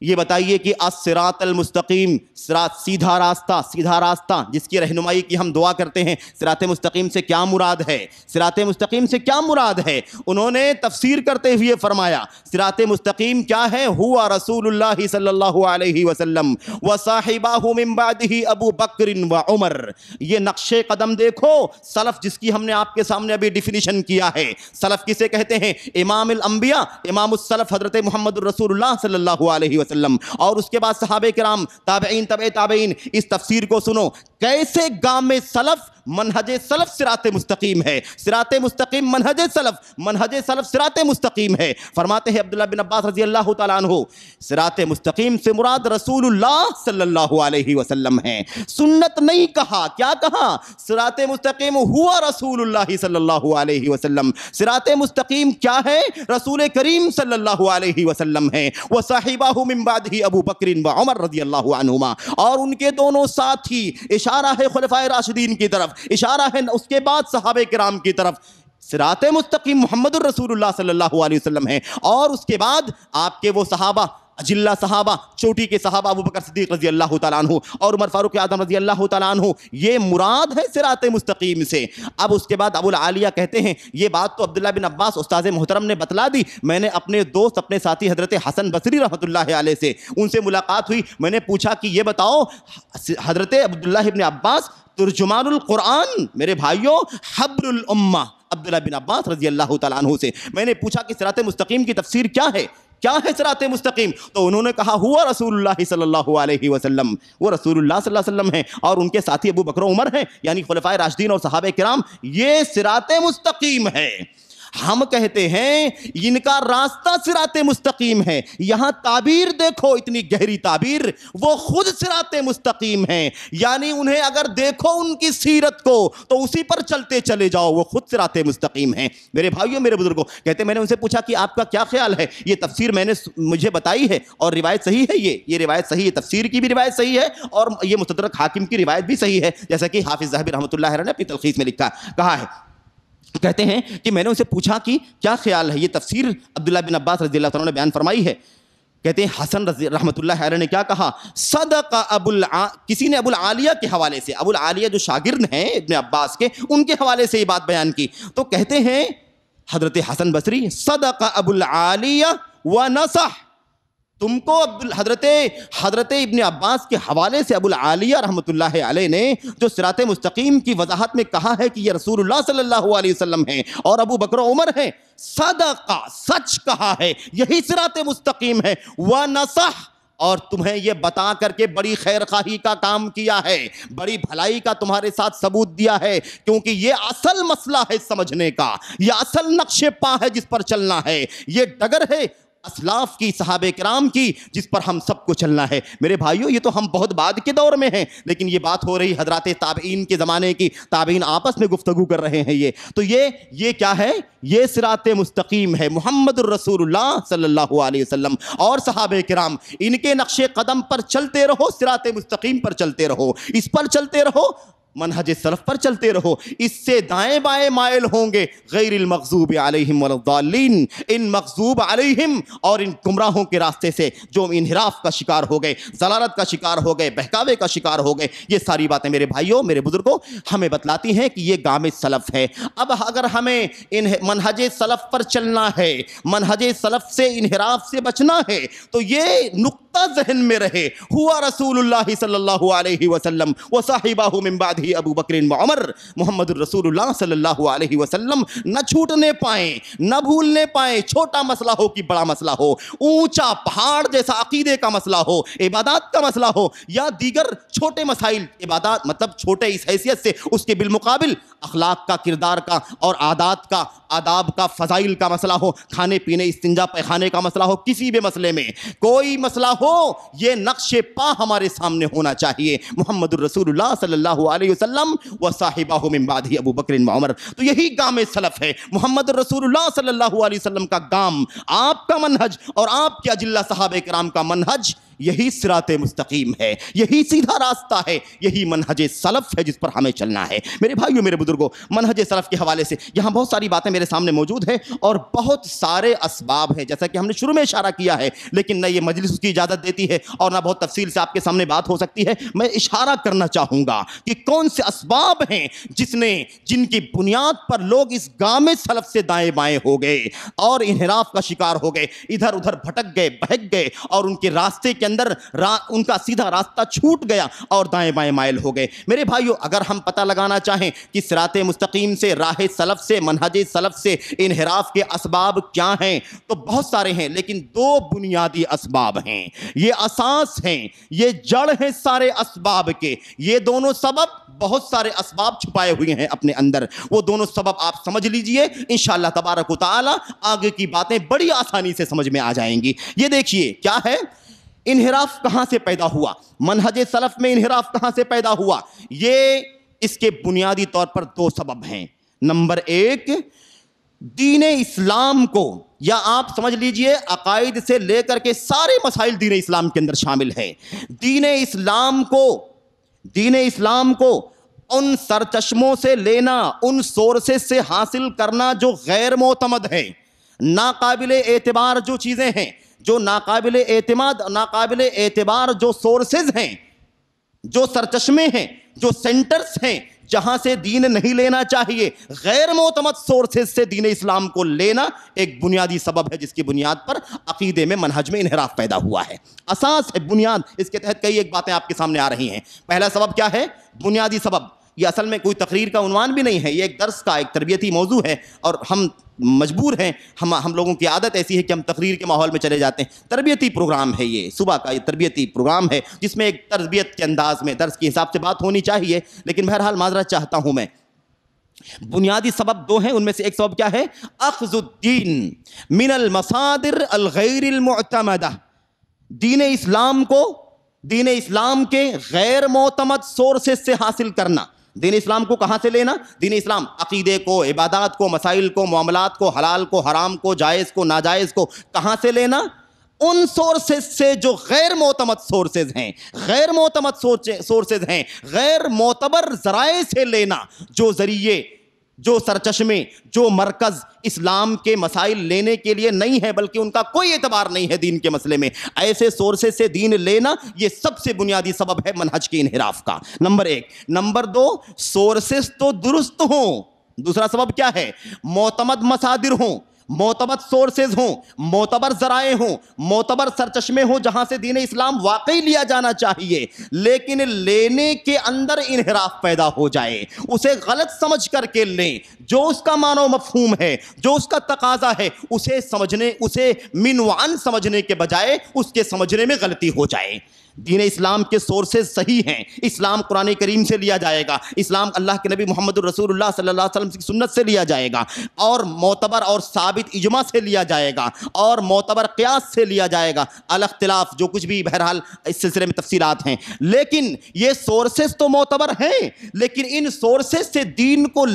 یہ بتائیے کہ الصراط المستقیم، سیدھا راستہ جس کی رہنمائی کی ہم دعا کرتے ہیں، صراط مستقیم سے کیا مراد ہے؟ صراط مستقیم سے کیا مراد ہے؟ انہوں نے تفسیر کرتے ہوئے فرمایا صراط مستقیم کیا ہے؟ ہوا رسول اللہ صلی اللہ علیہ وسلم وصاحبہ من بعدہ ابو بکر و عمر۔ یہ نقش قدم دیکھو، سلف جس کی ہم نے آپ کے سامنے ابھی ڈیفینیشن کیا ہے، سلف کسے کہتے ہیں؟ امام الانبیاء، امام السلف حضرت محمد الرسول اللہ صلی اللہ علیہ وسلم، اور اس کے بعد صحابہ کرام، تابعین، تبع تابعین۔ اس تفسیر کو سنو، کیسے گام سلف منہج سلف صراط مستقیم ہے، صراط مستقیم منہج سلف صراط مستقیم ہے۔ فرماتے ہیں عبداللہ بن عباس رضی اللہ تعالیٰ عنہ، صراط مستقیم سے مراد رسول اللہ صلی اللہ علیہ وسلم ہے۔ سنت نہیں کہا، کیا کہا؟ صراط مستقیم ہوا رسول اللہ صلی اللہ علیہ وسلم۔ صراط مستقیم کیا ہے؟ رسول کریم صلی اللہ علیہ وسلم ہے۔ وصاحبہ من بعدہ ابو بکر و عمر رضی اللہ عنہما، اور ان کے دونوں ساتھی، اشارہ ہے خلفائے راشدین کی طرف، اشارہ ہے اس کے بعد صحابہ کرام کی طرف۔ صراط مستقیم محمد الرسول اللہ صلی اللہ علیہ وسلم ہے، اور اس کے بعد آپ کے وہ صحابہ، اجلہ صحابہ، چوٹی کے صحابہ، ابو بکر صدیق رضی اللہ تعالیٰ عنہ اور عمر فاروق اعظم رضی اللہ تعالیٰ عنہ، یہ مراد ہے صراط مستقیم سے۔ اب اس کے بعد ابو العالیہ کہتے ہیں یہ بات تو عبداللہ بن عباس استاذ محترم نے بتلا دی، میں نے اپنے دوست، اپنے ساتھی حضرت حسن بصری رحمۃ اللہ علیہ سے ان سے ملاقات ہوئی، میں نے پوچھا کہ یہ بتاؤ حضرت عبداللہ بن عباس ترجمان القرآن، میرے بھائیوں حبر الامہ عبداللہ بن عباس رضی اللہ تعالیٰ عنہ سے میں نے پوچھا کہ صراط مستقیم کی تفسیر کیا ہے؟ کیا ہے صراط مستقیم؟ تو انہوں نے کہا ہوا رسول اللہ صلی اللہ علیہ وسلم، وہ رسول اللہ صلی اللہ علیہ وسلم ہیں اور ان کے ساتھی ابو بکر و عمر ہیں، یعنی خلفائے راشدین اور صحابہ کرام، یہ صراط مستقیم ہے۔ ہم کہتے ہیں ان کا راستہ صراط مستقیم ہے، یہاں تعبیر دیکھو، اتنی گہری تعبیر، وہ خود صراط مستقیم ہیں، یعنی انہیں اگر دیکھو ان کی سیرت کو تو اسی پر چلتے چلے جاؤ، وہ خود صراط مستقیم ہیں۔ میرے بھائیوں میرے بزرگوں، کہتے میں نے ان سے پوچھا کہ آپ کا کیا خیال ہے؟ یہ تفسیر میں نے مجھے بتائی ہے اور روایت صحیح ہے، یہ روایت صحیح ہے، تفسیر کی بھی روایت صحیح ہے اور یہ مستدرک حاکم کی روایت بھی صحیح ہے، جیسا کہ حافظ ذہبی رحمۃ اللہ علیہ نے اپنی تلخیص میں کہا ہے۔ کہتے ہیں کہ میں نے اسے پوچھا کہ کیا خیال ہے, یہ تفسیر عبداللہ بن عباس رضی اللہ عنہ نے بیان فرمائی ہے. کہتے ہیں حسن رضی رحمۃ اللہ علیہ نے کیا کہا, صدق کسی نے ابو العالیہ کے حوالے سے, ابو العالیہ جو شاگرد ہیں ابن عباس کے, ان کے حوالے سے یہ بات بیان کی. تو کہتے ہیں حضرت حسن بصری, صدق ابو العالیہ ونصح, تم کو حضرت ابن عباس کے حوالے سے ابو العالیہ رحمۃ اللہ علیہ نے جو صراط مستقیم کی وضاحت میں کہا ہے کہ یہ رسول اللہ صلی اللہ علیہ وسلم ہیں اور ابو بکر و عمر ہیں, صدقہ, سچ کہا ہے, یہی صراط مستقیم ہے. ونصح, اور تمہیں یہ بتا کر کے بڑی خیر خواہی کا کام کیا ہے, بڑی بھلائی کا تمہارے ساتھ ثبوت دیا ہے, کیونکہ یہ اصل مسئلہ ہے سمجھنے کا, یہ اصل نقش پا ہے جس پر چلنا ہے, یہ ڈگر ہے اسلاف کی, صحابہ کرام کی, جس پر ہم سب کو چلنا ہے. میرے بھائیوں, یہ تو ہم بہت بعد کے دور میں ہیں, لیکن یہ بات ہو رہی حضرات تابعین کے زمانے کی, تابعین آپس میں گفتگو کر رہے ہیں. تو یہ کیا ہے, یہ صراط مستقیم ہے, محمد الرسول اللہ صلی اللہ علیہ وسلم اور صحابہ کرام, ان کے نقش قدم پر چلتے رہو, صراط مستقیم پر چلتے رہو, اس پر چلتے رہو, منہج سلف پر چلتے رہو. اس سے دائیں بائیں مائل ہوں گے, غیر المغضوب علیہم ولا الضالین, ان مغضوب علیہم اور ان گمراہوں کے راستے سے جو انحراف کا شکار ہو گئے, ضلالت کا شکار ہو گئے, بہکاوے کا شکار ہو گئے. یہ ساری باتیں میرے بھائیوں, میرے بزرگوں, ہمیں بتلاتی ہیں کہ یہ گام سلف ہے. اب اگر ہمیں منہج سلف پر چلنا ہے, منہج سلف سے انحراف سے بچنا ہے, تو یہ نقطہ ذہن میں رہے, ہوا رسول اللہ صلی اللہ علیہ وسلم وصحبہ من بعد ابو بکر و عمر, محمد الرسول اللہ صلی اللہ علیہ وسلم نہ چھوٹنے پائیں, نہ بھولنے پائیں. چھوٹا مسئلہ ہو کہ بڑا مسئلہ ہو, اونچا پہاڑ جیسا عقیدے کا مسئلہ ہو, عبادات کا مسئلہ ہو, یا دیگر چھوٹے مسائل, عبادات مطلب چھوٹے اس حیثیت سے, اس کے بالمقابل اخلاق کا, کردار کا اور عادات کا, آداب کا, فضائل کا مسئلہ ہو, کھانے پینے, استنجا پیخانے کا مسئلہ ہو, کسی بھی مسئلے میں کوئی مسئلہ ہو, یہ نقش پا ہمارے سامنے ہونا چاہیے, محمد الرسول اللہ صلی اللہ علیہ وسلم وصاحبہ من بعدہ ابو بکر و عمر. تو یہی گام سلف ہے, محمد الرسول اللہ صلی اللہ علیہ وسلم کا گام, آپ کا منہج اور آپ کے اجلہ صحابہ کرام کا منہج, یہی صراط مستقیم ہے, یہی سیدھا راستہ ہے, یہی منہج سلف ہے جس پر ہمیں چلنا ہے. میرے بھائیوں, میرے بزرگوں, منہج سلف کے حوالے سے یہاں بہت ساری باتیں میرے سامنے موجود ہیں اور بہت سارے اسباب ہیں, جیسا کہ ہم نے شروع میں اشارہ کیا ہے, لیکن نہ یہ مجلس اس کی اجازت دیتی ہے اور نہ بہت تفصیل سے آپ کے سامنے بات ہو سکتی ہے. میں اشارہ کرنا چاہوں گا کہ کون سے اسباب ہیں جن کی بنیاد پر لوگ اس گام سلف سے دائیں بائیں ہو گئے اور انحراف کا شکار ہو گئے, ادھر ادھر بھٹک گئے, بہک گئے, اور ان کے راستے کے اندر ان کا سیدھا راستہ چھوٹ گیا اور دائیں بائیں مائل ہو گئے. میرے بھائیوں, اگر ہم پتہ لگانا چاہیں کہ صراط مستقیم سے, راہ سلف سے, منہج سلف سے انحراف کے اسباب کیا ہیں, تو بہت سارے ہیں, لیکن دو بنیادی اسباب ہیں, یہ اساس ہیں, یہ جڑ ہیں سارے اسباب کے. یہ دونوں سبب, بہت سارے اسباب چھپائے ہوئے ہیں اپنے اندر, وہ دونوں سبب آپ سمجھ لیجئے, انشاءاللہ تبارک و تعالی آگے کی باتیں بڑی آسانی سے سمجھ میں آ جائیں گی. یہ دیکھیے کیا ہے, انحراف کہاں سے پیدا ہوا, منہج سلف میں انحراف کہاں سے پیدا ہوا. یہ اس کے بنیادی طور پر دو سبب ہیں. نمبر ایک, دین اسلام کو, یا آپ سمجھ لیجئے عقائد سے لے کر کے سارے مسائل دین اسلام کے اندر شامل ہیں. دین اسلام کو ان سرچشموں سے لینا, ان سورسز سے حاصل کرنا جو غیر معتمد ہیں, ناقابل اعتبار جو چیزیں ہیں, جو ناقابل اعتبار جو سورسز ہیں, جو سرچشمے ہیں, جو سینٹرز ہیں جہاں سے دین نہیں لینا چاہیے, غیر معتمد سورسز سے دین اسلام کو لینا ایک بنیادی سبب ہے, جس کی بنیاد پر عقیدے میں, منہج میں انحراف پیدا ہوا ہے. اساس ہے, بنیاد. اس کے تحت کئی ایک باتیں آپ کے سامنے آ رہی ہیں. پہلا سبب کیا ہے, بنیادی سبب. یہ اصل میں کوئی تقریر کا عنوان بھی نہیں ہے, یہ ایک درس کا, ایک تربیتی موضوع ہے, اور ہم مجبور ہیں, ہم لوگوں کی عادت ایسی ہے کہ ہم تقریر کے ماحول میں چلے جاتے ہیں. تربیتی پروگرام ہے یہ, صبح کا یہ تربیتی پروگرام ہے, جس میں ایک تربیت کے انداز میں, درس کے حساب سے بات ہونی چاہیے, لیکن بہرحال معذرت چاہتا ہوں میں. بنیادی سبب دو ہیں, ان میں سے ایک سبب کیا ہے, اخذ الدین من المصادر الغیر المعتمدہ, دین اسلام کو دین اسلام کے غیر معتمد سورسز سے حاصل کرنا. دین اسلام کو کہاں سے لینا, دین اسلام عقیدے کو, عبادات کو, مسائل کو, معاملات کو, حلال کو, حرام کو, جائز کو, ناجائز کو کہاں سے لینا, ان سورسز سے جو غیر معتمد سورسز ہیں, غیر معتمد سورسز ہیں, غیر معتبر ذرائع سے لینا, جو ذریعے جو سرچشمے، جو مرکز اسلام کے مسائل لینے کے لیے نہیں ہے، بلکہ ان کا کوئی اعتبار نہیں ہے دین کے مسئلے میں، ایسے سورسز سے دین لینا یہ سب سے بنیادی سبب ہے منہج کے انحراف کا، نمبر 1۔ نمبر 2، سورسز تو درست ہوں، دوسرا سبب کیا ہے؟ معتمد مصادر ہوں، معتبر سورسز ہوں، معتبر ذرائع ہوں، معتبر سرچشمے ہوں جہاں سے دین اسلام واقعی لیا جانا چاہیے، لیکن لینے کے اندر انحراف پیدا ہو جائے، اسے غلط سمجھ کر کے لیں، جو اس کا معنی و مفہوم ہے، جو اس کا تقاضا ہے، اسے من وعن سمجھنے کے بجائے اس کے سمجھنے میں غلطی ہو جائے۔ دین اسلام کے سورسز صحیح ہیں، اسلام قرآن کریم سے لیا جائے گا، اسلام اللہ کے نبی محمد الرسول اللہ صلی اللہ علیہ وسلم کی سنت سے لیا جائے گا، اور معتبر اور ثابت اجماع سے لیا جائے گا، اور معتبر قیاس سے لیا جائے گا، الاختلاف جو کچھ بھی بہرحال اس سلسلے میں تفصیلات ہیں، لیکن یہ سورسز تو معتبر ہیں، لیکن ان سورسز سے دین کو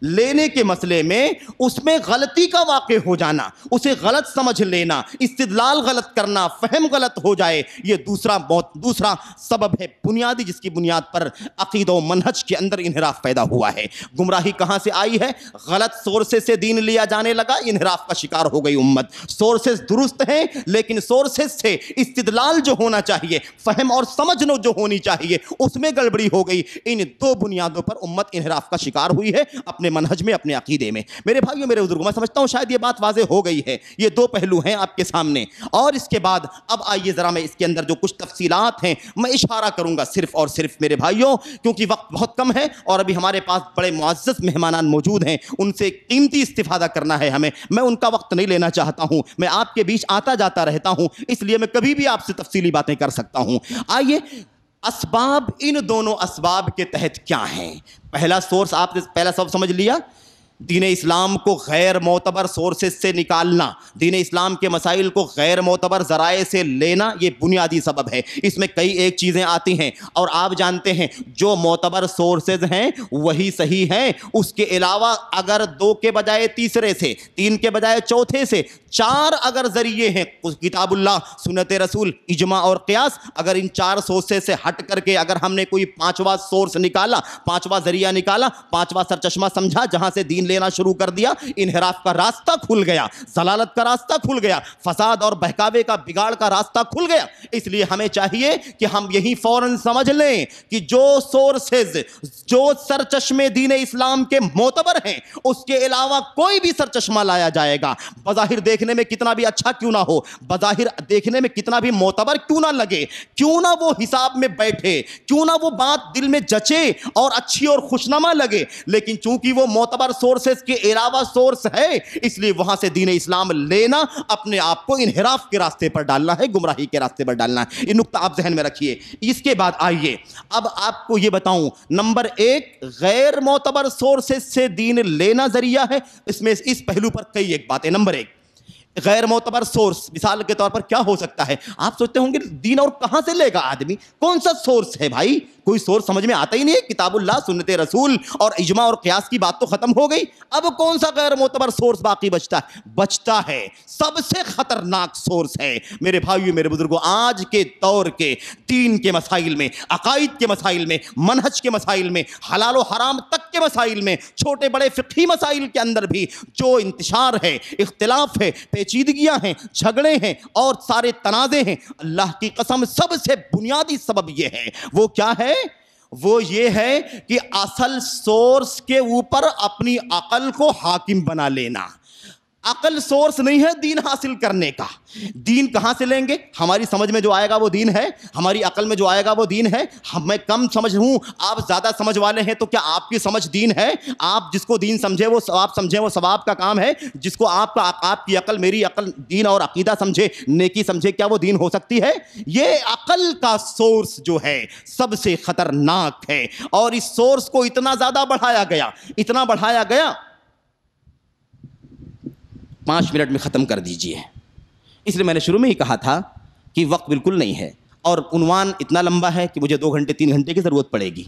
لینے کے مسئلے میں اس میں غلطی کا واقع ہو جانا، اسے غلط سمجھ لینا، استدلال غلط کرنا، فہم غلط ہو جائے، یہ دوسرا سبب ہے بنیادی، جس کی بنیاد پر عقیدہ و منہج کے اندر انحراف پیدا ہوا ہے۔ گمراہی کہاں سے آئی ہے؟ غلط سورسز سے دین لیا جانے لگا، انحراف کا شکار ہو گئی امت۔ سورسز درست ہیں، لیکن سورسز سے استدلال جو ہونا چاہیے، فہم اور سمجھ جو ہونی چاہیے، اس میں گڑبڑی ہو گئی۔ ان دو بنیادوں پر امت انحراف کا شکار ہوئی ہے، اپنے منہج میں، اپنے عقیدے میں۔ میرے بھائیوں، میرے بزرگوں، میں سمجھتا ہوں شاید یہ بات واضح ہو گئی ہے، یہ دو پہلو ہیں آپ کے سامنے، اور اس کے بعد اب آئیے ذرا میں اس کے اندر جو کچھ تفصیلات ہیں میں اشارہ کروں گا صرف اور صرف میرے بھائیوں، کیونکہ وقت بہت کم ہے اور ابھی ہمارے پاس بڑے معزز مہمانان موجود ہیں، ان سے قیمتی استفادہ کرنا ہے ہمیں، میں ان کا وقت نہیں لینا چاہتا ہوں، میں آپ کے بیچ آتا جاتا رہتا ہوں، اس لیے میں کبھی بھی آپ سے تفصیلی باتیں کر سکتا ہوں۔ آئیے اسباب، ان دونوں اسباب کے تحت کیا ہیں؟ پہلا سورس آپ نے پہلا سبب سمجھ لیا، دین اسلام کو غیر معتبر سورسز سے نکالنا، دین اسلام کے مسائل کو غیر معتبر ذرائع سے لینا، یہ بنیادی سبب ہے۔ اس میں کئی ایک چیزیں آتی ہیں، اور آپ جانتے ہیں جو معتبر سورسز ہیں وہی صحیح ہیں، اس کے علاوہ اگر 2 کے بجائے تیسرے سے، 3 کے بجائے چوتھے سے، 4 اگر ذریعے ہیں، کتاب اللہ، سنت رسول، اجماع اور قیاس، اگر ان 4 سورسز سے ہٹ کر کے اگر ہم نے کوئی 5واں سورس نکالا، 5واں ذریعہ نکالا، 5واں سرچشمہ سمجھا جہاں سے دین لینا شروع کر دیا، انحراف کا راستہ کھل گیا، ضلالت کا راستہ کھل گیا، فساد اور بہکاوے کا، بگاڑ کا راستہ کھل گیا۔ اس لیے ہمیں چاہیے کہ ہم یہی فوراً سمجھ لیں کہ جو سورسز، جو سرچشمے دین اسلام کے معتبر ہیں، اس کے علاوہ کوئی بھی سرچشمہ لایا جائے گا، بظاہر دیکھنے میں کتنا بھی اچھا کیوں نہ ہو، بظاہر دیکھنے میں کتنا بھی معتبر کیوں نہ لگے، کیوں نہ وہ حساب میں بیٹھے، کیوں نہ وہ بات دل میں جچے اور اچھی اور خوشنما لگے، لیکن چونکہ وہ معتبر سورسز کے علاوہ سورس ہے، اس لیے وہاں سے دین اسلام لینا اپنے آپ کو انحراف کے راستے پر ڈالنا ہے، گمراہی کے راستے پر ڈالنا ہے۔ یہ نقطہ آپ ذہن میں رکھیے۔ اس کے بعد آئیے اب آپ کو یہ بتاؤں، نمبر 1 غیر معتبر سورسز سے دین لینا ذریعہ ہے، اس میں اس پہلو پر کئی ایک باتیں۔ نمبر 1 غیر معتبر سورس مثال کے طور پر کیا ہو سکتا ہے؟ آپ سوچتے ہوں گے دین اور کہاں سے لے گا آدمی، کون سا سورس ہے بھائی، کوئی سورس سمجھ میں آتا ہی نہیں ہے، کتاب اللہ، سنت رسول اور اجماع اور قیاس کی بات تو ختم ہو گئی، اب کون سا غیر معتبر سورس باقی بچتا ہے؟ سب سے خطرناک سورس ہے میرے بھائیو، میرے بزرگوں، آج کے دور کے دین کے مسائل میں، عقائد کے مسائل میں، منہج کے مسائل میں، حلال و حرام تک کے مسائل میں، چھوٹے بڑے فقہی مسائل کے اندر بھی جو انتشار ہے، اختلاف ہے، پیچیدگیاں ہیں، جھگڑے ہیں اور سارے تنازع ہیں، اللہ کی قسم سب سے بنیادی سبب یہ ہے۔ وہ کیا ہے؟ وہ یہ ہے کہ اصل سورس کے اوپر اپنی عقل کو حاکم بنا لینا۔ عقل سورس نہیں ہے دین حاصل کرنے کا۔ دین کہاں سے لیں گے؟ ہماری سمجھ میں جو آئے گا وہ دین ہے، ہماری عقل میں جو آئے گا وہ دین ہے۔ میں کم سمجھ ہوں، آپ زیادہ سمجھ والے ہیں، تو کیا آپ کی سمجھ دین ہے؟ آپ جس کو دین سمجھے وہ ثواب سمجھے، وہ ثواب کا کام ہے۔ جس کو آپ کی عقل، میری عقل دین اور عقیدہ سمجھے، نیکی سمجھے، کیا وہ دین ہو سکتی ہے؟ یہ عقل کا سورس جو ہے سب سے خطرناک ہے، اور اس سورس کو اتنا زیادہ بڑھایا گیا 5 منٹ میں ختم کر دیجئے۔ اس لیے میں نے شروع میں ہی کہا تھا کہ وقت بالکل نہیں ہے، اور عنوان اتنا لمبا ہے کہ مجھے 2 گھنٹے 3 گھنٹے کی ضرورت پڑے گی۔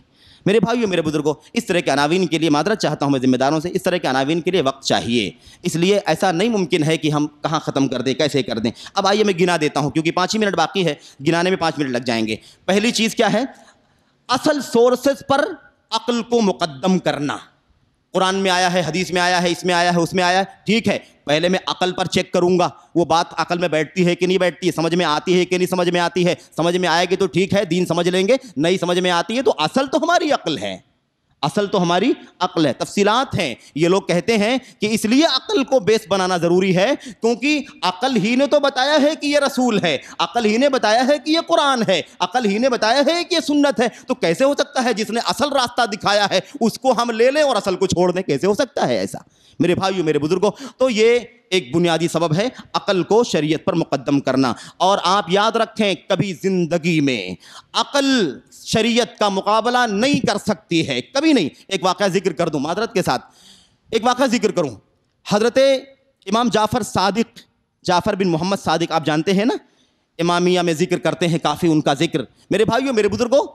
میرے بھائیو، میرے بزرگوں، اس طرح کے عناوین کے لیے معذرت چاہتا ہوں میں ذمہ داروں سے، اس طرح کے عناوین کے لیے وقت چاہیے، اس لیے ایسا نہیں ممکن ہے کہ ہم کہاں ختم کر دیں، کیسے کر دیں۔ اب آئیے میں گنا دیتا ہوں، کیونکہ 5 ہی منٹ باقی ہے، گنانے میں 5 منٹ لگ جائیں گے۔ پہلی چیز کیا ہے؟ اصل سورسز پر عقل کو مقدم کرنا۔ قرآن میں آیا ہے، حدیث میں آیا ہے، اس میں آیا ہے، اس میں آیا ہے، ٹھیک ہے، پہلے میں عقل پر چیک کروں گا وہ بات عقل میں بیٹھتی ہے کہ نہیں بیٹھتی ہے، سمجھ میں آتی ہے کہ نہیں سمجھ میں آتی ہے، سمجھ میں آئے گی تو ٹھیک ہے، دین سمجھ لیں گے، نہیں سمجھ میں آتی ہے تو اصل تو ہماری عقل ہے، اصل تو ہماری عقل ہے، تفصیلات ہیں۔ یہ لوگ کہتے ہیں کہ اس لیے عقل کو بیس بنانا ضروری ہے کیونکہ عقل ہی نے تو بتایا ہے کہ یہ رسول ہے، عقل ہی نے بتایا ہے کہ یہ قرآن ہے، عقل ہی نے بتایا ہے کہ یہ سنت ہے، تو کیسے ہو سکتا ہے جس نے اصل راستہ دکھایا ہے اس کو ہم لے لیں اور اصل کو چھوڑ دیں؟ کیسے ہو سکتا ہے ایسا میرے بھائیو، میرے بزرگوں؟ تو یہ ایک بنیادی سبب ہے عقل کو شریعت پر مقدم کرنا۔ اور آپ یاد رکھیں کبھی زندگی میں عقل شریعت کا مقابلہ نہیں کر سکتی ہے، کبھی نہیں۔ ایک واقعہ ذکر کر دوں معذرت کے ساتھ، ایک واقعہ ذکر کروں۔ حضرت امام جعفر بن محمد صادق آپ جانتے ہیں نا، امامیہ میں ذکر کرتے ہیں کافی ان کا ذکر۔ میرے بھائیو میرے بزرگوں،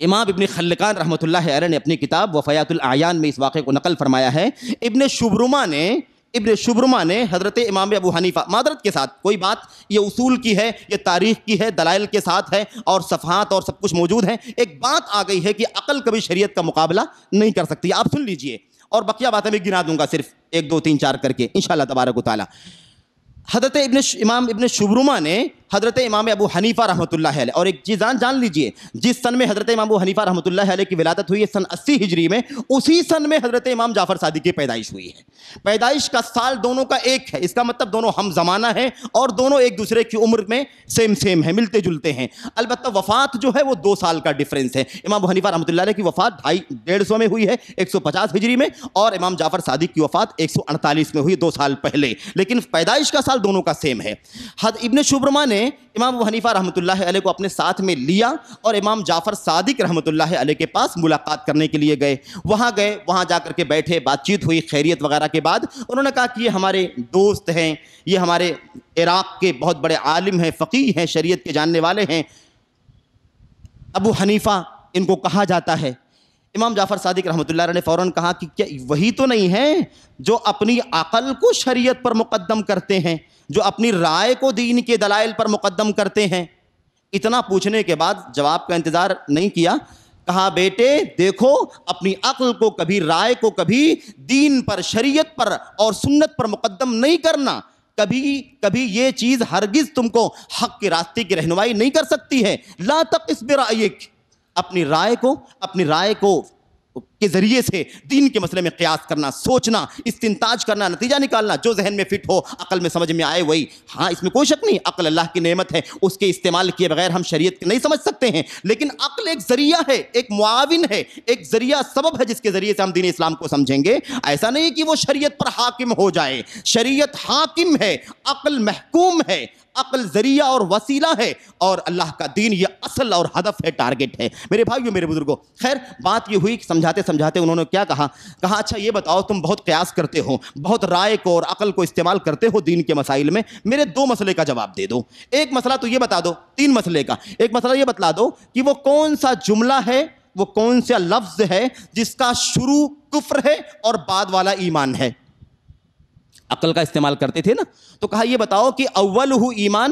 امام ابن خلقان رحمۃ اللہ علیہ نے اپنی کتاب وفیات الاعیان میں اس واقعے کو نقل فرمایا ہے۔ ابن شبرمہ نے حضرت امام ابو حنیفہ، معذرت کے ساتھ کوئی بات یہ اصول کی ہے، یہ تاریخ کی ہے، دلائل کے ساتھ ہے اور صفحات اور سب کچھ موجود ہیں، ایک بات آ گئی ہے کہ عقل کبھی شریعت کا مقابلہ نہیں کر سکتی۔ آپ سن لیجئے اور بقیہ باتیں بھی گنا دوں گا صرف 1 2 3 4 کر کے انشاءاللہ تبارک و تعالی۔ حضرت امام ابن شبرمہ نے حضرت امام ابو حنیفہ رحمۃ اللہ علیہ، اور ایک چیز جان لیجئے، جس سن میں حضرت امام ابو حنیفہ رحمۃ اللہ علیہ کی ولادت ہوئی ہے سن 80 ہجری میں، اسی سن میں حضرت امام جعفر صادق کی پیدائش ہوئی ہے۔ پیدائش کا سال دونوں کا ایک ہے، اس کا مطلب دونوں ہم زمانہ ہیں اور دونوں ایک دوسرے کی عمر میں سیم ہیں، ملتے جلتے ہیں۔ البتہ وفات جو ہے وہ 2 سال کا ڈفرینس ہے۔ امام ابو حنیفہ رحمۃ اللہ علیہ کی وفات 150 میں ہوئی ہے 150 ہجری میں، اور امام جعفر صادق کی وفات 148 میں ہوئی 2 سال پہلے، لیکن پیدائش کا سال دونوں کا سیم ہے۔ ابن شبرمہ نے امام ابو حنیفہ رحمۃ اللہ علیہ کو اپنے ساتھ میں لیا اور امام جعفر صادق رحمۃ اللہ علیہ کے پاس ملاقات کرنے کے لیے گئے، وہاں جا کر کے بیٹھے، بات چیت ہوئی، خیریت وغیرہ کے بعد انہوں نے کہا کہ یہ ہمارے دوست ہیں، یہ ہمارے عراق کے بہت بڑے عالم ہیں، فقیہ ہیں، شریعت کے جاننے والے ہیں، ابو حنیفہ ان کو کہا جاتا ہے۔ امام جعفر صادق رحمۃ اللہ علیہ نے فوراً کہا کہ کیا وہی تو نہیں ہیں جو اپنی عقل کو شریعت پر مقدم کرتے ہیں، جو اپنی رائے کو دین کے دلائل پر مقدم کرتے ہیں؟ اتنا پوچھنے کے بعد جواب کا انتظار نہیں کیا، کہا بیٹے دیکھو، اپنی عقل کو کبھی، رائے کو کبھی دین پر، شریعت پر اور سنت پر مقدم نہیں کرنا، کبھی یہ چیز ہرگز تم کو حق کے راستے کی رہنمائی نہیں کر سکتی ہے۔ لا تقس برأیک، اپنی رائے کو کے ذریعے سے دین کے مسئلے میں قیاس کرنا، سوچنا، استنتاج کرنا، نتیجہ نکالنا، جو ذہن میں فٹ ہو، عقل میں سمجھ میں آئے وہی۔ ہاں اس میں کوئی شک نہیں، عقل اللہ کی نعمت ہے، اس کے استعمال کیے بغیر ہم شریعت نہیں سمجھ سکتے ہیں، لیکن عقل ایک ذریعہ ہے، ایک معاون ہے، ایک ذریعہ سبب ہے جس کے ذریعے سے ہم دین اسلام کو سمجھیں گے۔ ایسا نہیں کہ وہ شریعت پر حاکم ہو جائے، شریعت حاکم ہے، عقل محکوم ہے، عقل ذریعہ اور وسیلہ ہے، اور اللہ کا دین یہ اصل اور ہدف ہے، ٹارگٹ ہے۔ میرے بھائیو میرے بزرگوں، خیر بات یہ ہوئی کہ سمجھاتے انہوں نے کیا کہا اچھا یہ بتاؤ تم بہت قیاس کرتے ہو، بہت رائے کو اور عقل کو استعمال کرتے ہو دین کے مسائل میں، میرے 2 مسئلے کا جواب دے دو۔ ایک مسئلہ تو یہ بتا دو، 3 مسئلے کا، ایک مسئلہ یہ بتلا دو کہ وہ کون سا جملہ ہے، وہ کون سا لفظ ہے جس کا شروع کفر ہے اور بعد والا ایمان ہے۔ عقل کا استعمال کرتے تھے نا، تو کہا یہ بتاؤ کہ اولہ ایمان،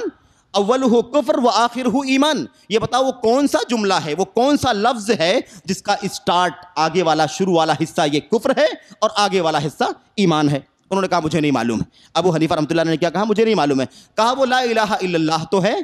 اولہ کفر و آخرہ ایمان، یہ بتاؤ وہ کون سا جملہ ہے، وہ کون سا لفظ ہے جس کا اسٹارٹ، آگے والا شروع والا حصہ یہ کفر ہے اور آگے والا حصہ ایمان ہے؟ انہوں نے کہا مجھے نہیں معلوم ہے۔ ابو حنیفہ رحمۃ اللہ نے کیا کہا؟ مجھے نہیں معلوم ہے۔ کہا وہ لا الہ الا اللہ تو ہے،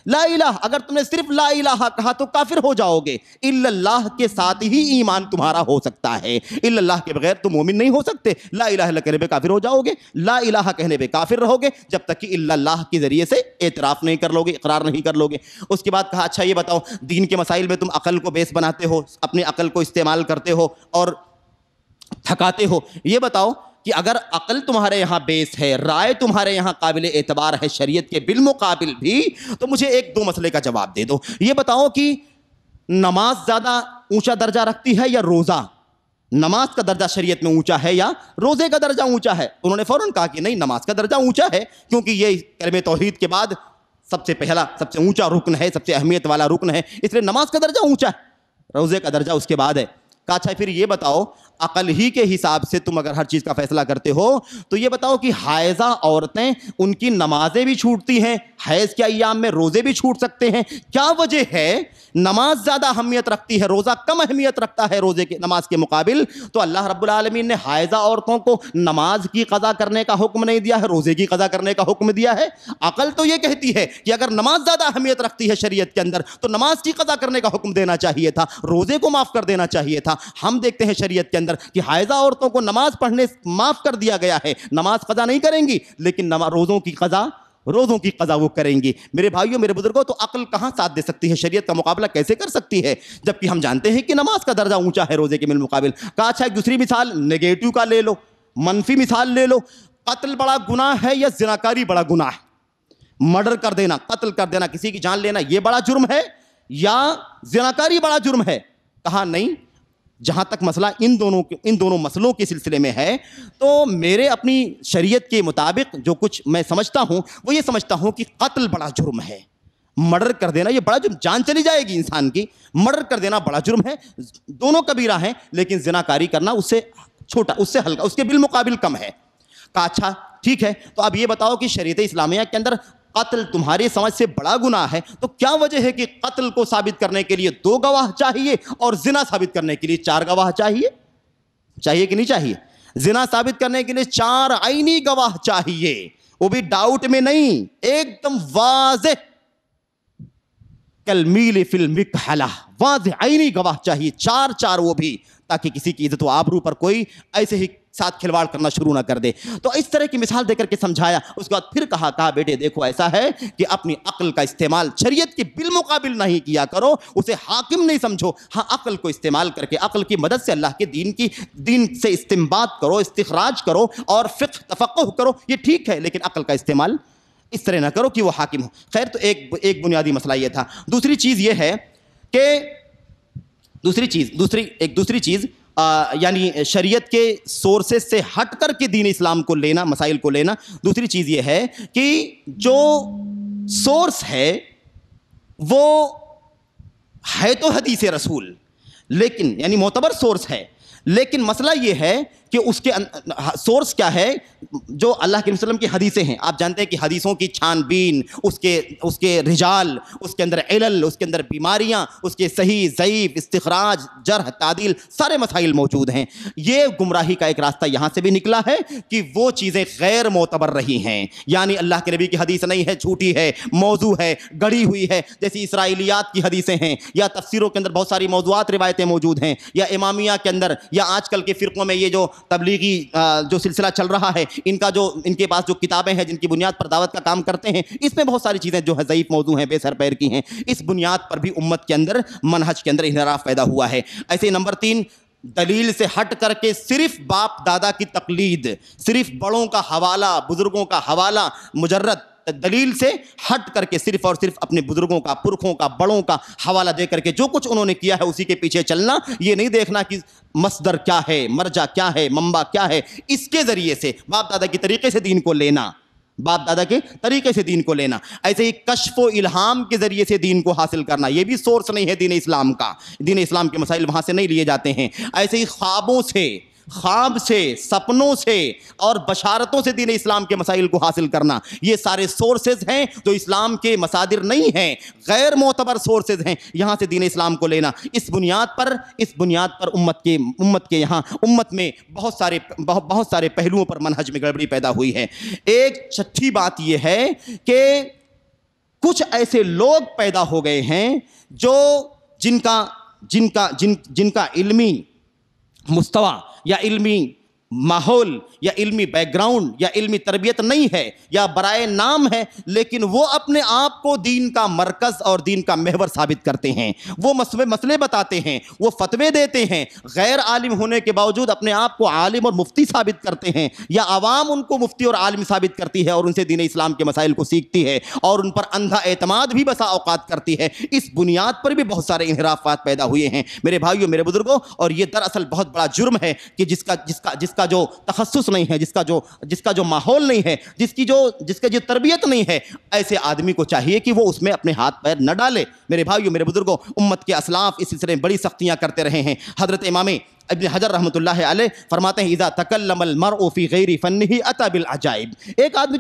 لا الہ، اگر تم نے صرف لا الہ کہا تو کافر ہو جاؤ گے، الا اللہ کے ساتھ ہی ایمان تمہارا ہو سکتا ہے، الا اللہ کے بغیر تم مومن نہیں ہو سکتے۔ لا الہ الا کہنے پہ کافر ہو جاؤ گے، لا الہ کہنے پہ کافر رہو گے جب تک کہ الا اللہ کے ذریعے سے اعتراف نہیں کر لو گے، اقرار نہیں کر لو گے۔ اس کے بعد کہا اچھا یہ بتاؤ دین کے مسائل میں تم عقل کو بیس بناتے ہو، اپنی عقل کو استعمال کرتے ہو اور تھکاتے ہو، یہ بتاؤ کہ اگر عقل تمہارے یہاں بیس ہے، رائے تمہارے یہاں قابل اعتبار ہے شریعت کے بالمقابل بھی، تو مجھے 1 2 مسئلے کا جواب دے دو۔ یہ بتاؤ کہ نماز زیادہ اونچا درجہ رکھتی ہے یا روزہ؟ نماز کا درجہ شریعت میں اونچا ہے یا روزے کا درجہ اونچا ہے؟ انہوں نے فوراً کہا کہ نہیں، نماز کا درجہ اونچا ہے، کیونکہ یہ کلمہ توحید کے بعد سب سے پہلا، سب سے اونچا رکن ہے، سب سے اہمیت والا رکن ہے، اس لیے نماز کا درجہ اونچا ہے، روزے کا درجہ اس کے بعد ہے۔ کہا اچھا پھر یہ بتاؤ عقل ہی کے حساب سے تم اگر ہر چیز کا فیصلہ کرتے ہو تو یہ بتاؤ کہ حائضہ عورتیں ان کی نمازیں بھی چھوٹتی ہیں, حیض کے ایام میں روزے بھی چھوٹ سکتے ہیں, کیا وجہ ہے؟ نماز زیادہ اہمیت رکھتی ہے, روزہ کم اہمیت رکھتا ہے روزے کے نماز کے مقابل. تو اللہ رب العالمین نے حائضہ عورتوں کو نماز کی قضا کرنے کا حکم نہیں دیا ہے, روزے کی قضا کرنے کا حکم دیا ہے. عقل تو یہ کہتی ہے کہ اگر نماز زیادہ اہمیت رکھتی ہے شریعت کے اندر تو نماز کی قضا کرنے کا حکم دینا چاہیے تھا, روزے کو معاف کر دینا چاہیے تھا. ہم دیکھتے ہیں شریعت کے اندر کہ حائضہ عورتوں کو نماز پڑھنے معاف کر دیا گیا ہے, نماز قضا نہیں کریں گی لیکن روزوں کی قضا وہ کریں گی. میرے بھائیوں میرے بزرگوں, تو عقل کہاں ساتھ دے سکتی ہے, شریعت کا مقابلہ کیسے کر سکتی ہے جبکہ ہم جانتے ہیں کہ نماز کا درجہ اونچا ہے روزے کے بالمقابل. کہا اچھا ایک دوسری مثال نیگیٹو کا لے لو, منفی مثال لے لو. قتل بڑا گناہ ہے یا زناکاری بڑا گناہ ہے؟ مرڈر کر دینا, قتل کر دینا, کسی کی جان لینا, یہ بڑا جرم ہے یا زناکاری بڑا جرم ہے؟ کہا نہیں, جہاں تک مسئلہ ان دونوں مسئلوں کے سلسلے میں ہے تو میرے اپنی شریعت کے مطابق جو کچھ میں سمجھتا ہوں وہ یہ سمجھتا ہوں کہ قتل بڑا جرم ہے, مرڈر کر دینا یہ بڑا جرم, جان چلی جائے گی انسان کی, مرڈر کر دینا بڑا جرم ہے. دونوں کبیرہ ہیں لیکن زناکاری کرنا اس سے چھوٹا, اس سے ہلکا, اس کے بالمقابل کم ہے. کہا اچھا ٹھیک ہے, تو اب یہ بتاؤ کہ شریعت اسلامیہ کے اندر قتل تمہاری سمجھ سے بڑا گناہ ہے تو کیا وجہ ہے کہ قتل کو ثابت کرنے کے لیے 2 گواہ چاہیے اور زنا ثابت کرنے کے لیے 4 گواہ چاہیے کہ نہیں چاہیے؟ زنا ثابت کرنے کے لیے 4 عینی گواہ چاہیے, وہ بھی ڈاؤٹ میں نہیں, ایک دم واضح, کالمیل فی المکحلہ, واضح عینی گواہ چاہیے, 4 وہ بھی, تاکہ کسی کی عزت و آبرو پر کوئی ایسے ہی ساتھ کھلواڑ کرنا شروع نہ کر دے. تو اس طرح کی مثال دے کر کے سمجھایا. اس کے بعد پھر کہا بیٹے دیکھو ایسا ہے کہ اپنی عقل کا استعمال شریعت کے بالمقابل نہیں کیا کرو, اسے حاکم نہیں سمجھو. ہاں عقل کو استعمال کر کے عقل کی مدد سے اللہ کے دین سے استنباط کرو, استخراج کرو اور فقہ تفقہ کرو, یہ ٹھیک ہے, لیکن عقل کا استعمال اس طرح نہ کرو کہ وہ حاکم ہو. خیر, تو ایک بنیادی مسئلہ یہ تھا. دوسری چیز یہ ہے کہ دوسری چیز یعنی شریعت کے سورسز سے ہٹ کر کے دین اسلام کو لینا, مسائل کو لینا. دوسری چیز یہ ہے کہ جو سورس ہے وہ ہے تو حدیث رسول, لیکن یعنی معتبر سورس ہے, لیکن مسئلہ یہ ہے کہ اس کے سورس کیا ہے, جو اللہ کے وسلم کی حدیثیں ہیں. آپ جانتے ہیں کہ حدیثوں کی چھان بین, اس کے رجال, اس کے اندر علل, اس کے اندر بیماریاں, اس کے صحیح ضعیف, استخراج, جرح, تعدیل, سارے مسائل موجود ہیں. یہ گمراہی کا ایک راستہ یہاں سے بھی نکلا ہے کہ وہ چیزیں غیر معتبر رہی ہیں, یعنی اللہ کے نبی کی حدیث نہیں ہے, جھوٹی ہے, موضوع ہے, گڑی ہوئی ہے, جیسی اسرائیلیات کی حدیثیں ہیں, یا تفسیروں کے اندر بہت ساری موضوعات روایتیں موجود ہیں, یا امامیہ کے اندر, یا آج کل کے فرقوں میں یہ جو تبلیغی جو سلسلہ چل رہا ہے, ان کے پاس جو کتابیں ہیں جن کی بنیاد پر دعوت کا کام کرتے ہیں, اس میں بہت ساری چیزیں جو ہے ضعیف موضوع ہیں, بے سر پیر کی ہیں. اس بنیاد پر بھی امت کے اندر, منہج کے اندر انحراف پیدا ہوا ہے. ایسے نمبر 3, دلیل سے ہٹ کر کے صرف باپ دادا کی تقلید, صرف بڑوں کا حوالہ, بزرگوں کا حوالہ, مجرد دلیل سے ہٹ کر کے صرف اور صرف اپنے بزرگوں کا, پرکھوں کا, بڑوں کا حوالہ دے کر کے جو کچھ انہوں نے کیا ہے اسی کے پیچھے چلنا. یہ نہیں دیکھنا کہ مصدر کیا ہے, مرجع کیا ہے, منبع کیا ہے, اس کے ذریعے سے باپ دادا کی طریقے سے دین کو لینا, باپ دادا کے طریقے سے دین کو لینا. ایسے ہی کشف و الہام کے ذریعے سے دین کو حاصل کرنا, یہ بھی سورس نہیں ہے دین اسلام کا, دین اسلام کے مسائل وہاں سے نہیں لیے جاتے ہیں. ایسے ہی خواب سے, سپنوں سے اور بشارتوں سے دین اسلام کے مسائل کو حاصل کرنا, یہ سارے سورسز ہیں جو اسلام کے مصادر نہیں ہیں, غیر معتبر سورسز ہیں. یہاں سے دین اسلام کو لینا, اس بنیاد پر امت میں بہت سارے پہلوؤں پر منہج میں گڑبڑی پیدا ہوئی ہے. ایک چھٹی بات یہ ہے کہ کچھ ایسے لوگ پیدا ہو گئے ہیں جو جن کا علمی مستوی یا علمی ماحول یا علمی بیک گراؤنڈ یا علمی تربیت نہیں ہے, یا برائے نام ہے, لیکن وہ اپنے آپ کو دین کا مرکز اور دین کا محور ثابت کرتے ہیں. وہ مسئلے بتاتے ہیں, وہ فتوے دیتے ہیں, غیر عالم ہونے کے باوجود اپنے آپ کو عالم اور مفتی ثابت کرتے ہیں, یا عوام ان کو مفتی اور عالم ثابت کرتی ہے اور ان سے دین اسلام کے مسائل کو سیکھتی ہے اور ان پر اندھا اعتماد بھی بسا اوقات کرتی ہے. اس بنیاد پر بھی بہت سارے انحرافات پیدا ہوئے ہیں میرے بھائیوں, میرے بزرگوں. اور یہ دراصل بہت بڑا جرم ہے کہ جس کا جو تخصص نہیں ہے, جس کا جو ماحول نہیں ہے, جس کی جو تربیت نہیں ہے, ایسے آدمی کو چاہیے کہ وہ اس میں اپنے ہاتھ پیر نہ ڈالے. میرے بھائیوں, میرے بزرگوں, امت کے اسلاف اس سلسلے میں بڑی سختیاں کرتے رہے ہیں. حضرت امام ابن حجر رحمۃ اللہ علیہ فرماتے ہیں اذا تکلم المرء فی غیر فنہ اتی بالعجائب. ایک آدمی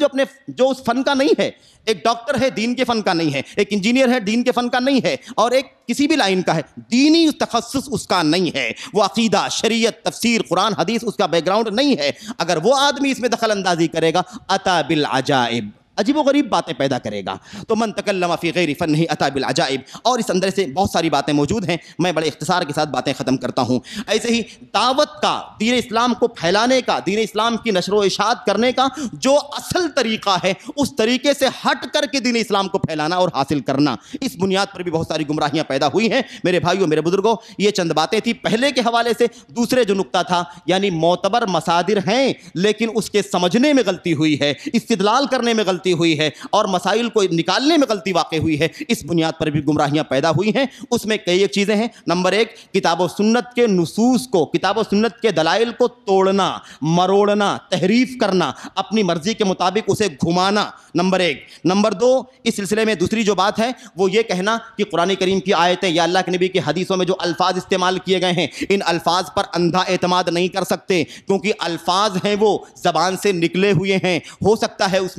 جو اس فن کا نہیں ہے، ایک ڈاکٹر ہے دین کے فن کا نہیں ہے، ایک انجینئر ہے دین کے فن کا نہیں ہے، اور ایک کسی بھی لائن کا ہے، دینی تخصص اس کا نہیں ہے، وہ عقیدہ، شریعت، تفسیر، قرآن حدیث اس کا بیک گراؤنڈ نہیں ہے، اگر وہ آدمی اس میں دخل اندازی کرے گا اتی بالعجائب، عجیب و غریب باتیں پیدا کرے گا. تو من تکلم فی غیر فنہ اتی بالعجائب. اور اس اندر سے بہت ساری باتیں موجود ہیں، میں بڑے اختصار کے ساتھ باتیں ختم کرتا ہوں. ایسے ہی دعوت کا، دین اسلام کو پھیلانے کا، دین اسلام کی نشر و اشاعت کرنے کا جو اصل طریقہ ہے، اس طریقے سے ہٹ کر کے دین اسلام کو پھیلانا اور حاصل کرنا، اس بنیاد پر بھی بہت ساری گمراہیاں پیدا ہوئی ہیں. میرے بھائیوں، میرے بزرگوں، یہ چند باتیں تھیں پہلے کے حوالے سے. دوسرے جو نقطہ تھا، یعنی معتبر مصادر ہیں لیکن اس کے سمجھنے میں غلطی ہوئی ہے، استدلال کرنے میں غلطی ہوئی ہے، اور مسائل کو نکالنے میں غلطی واقع ہوئی ہے، اس بنیاد پر بھی گمراہیاں پیدا ہوئی ہیں. اس میں کئی ایک چیزیں ہیں. نمبر ایک، کتاب و سنت کے نصوص کو، کتاب و سنت کے دلائل کو توڑنا، مروڑنا، تحریف کرنا، اپنی مرضی کے مطابق اسے گھمانا. نمبر ایک. نمبر دو، اس سلسلے میں دوسری جو بات ہے وہ یہ کہنا کہ قرآن کریم کی آیتیں یا اللہ کے نبی کی حدیثوں میں جو الفاظ استعمال کیے گئے ہیں، ان الفاظ پر اندھا اعتماد نہیں کر سکتے، کیونکہ الفاظ ہیں وہ زبان سے نکلے ہوئے ہیں. ہو سکتا ہے اس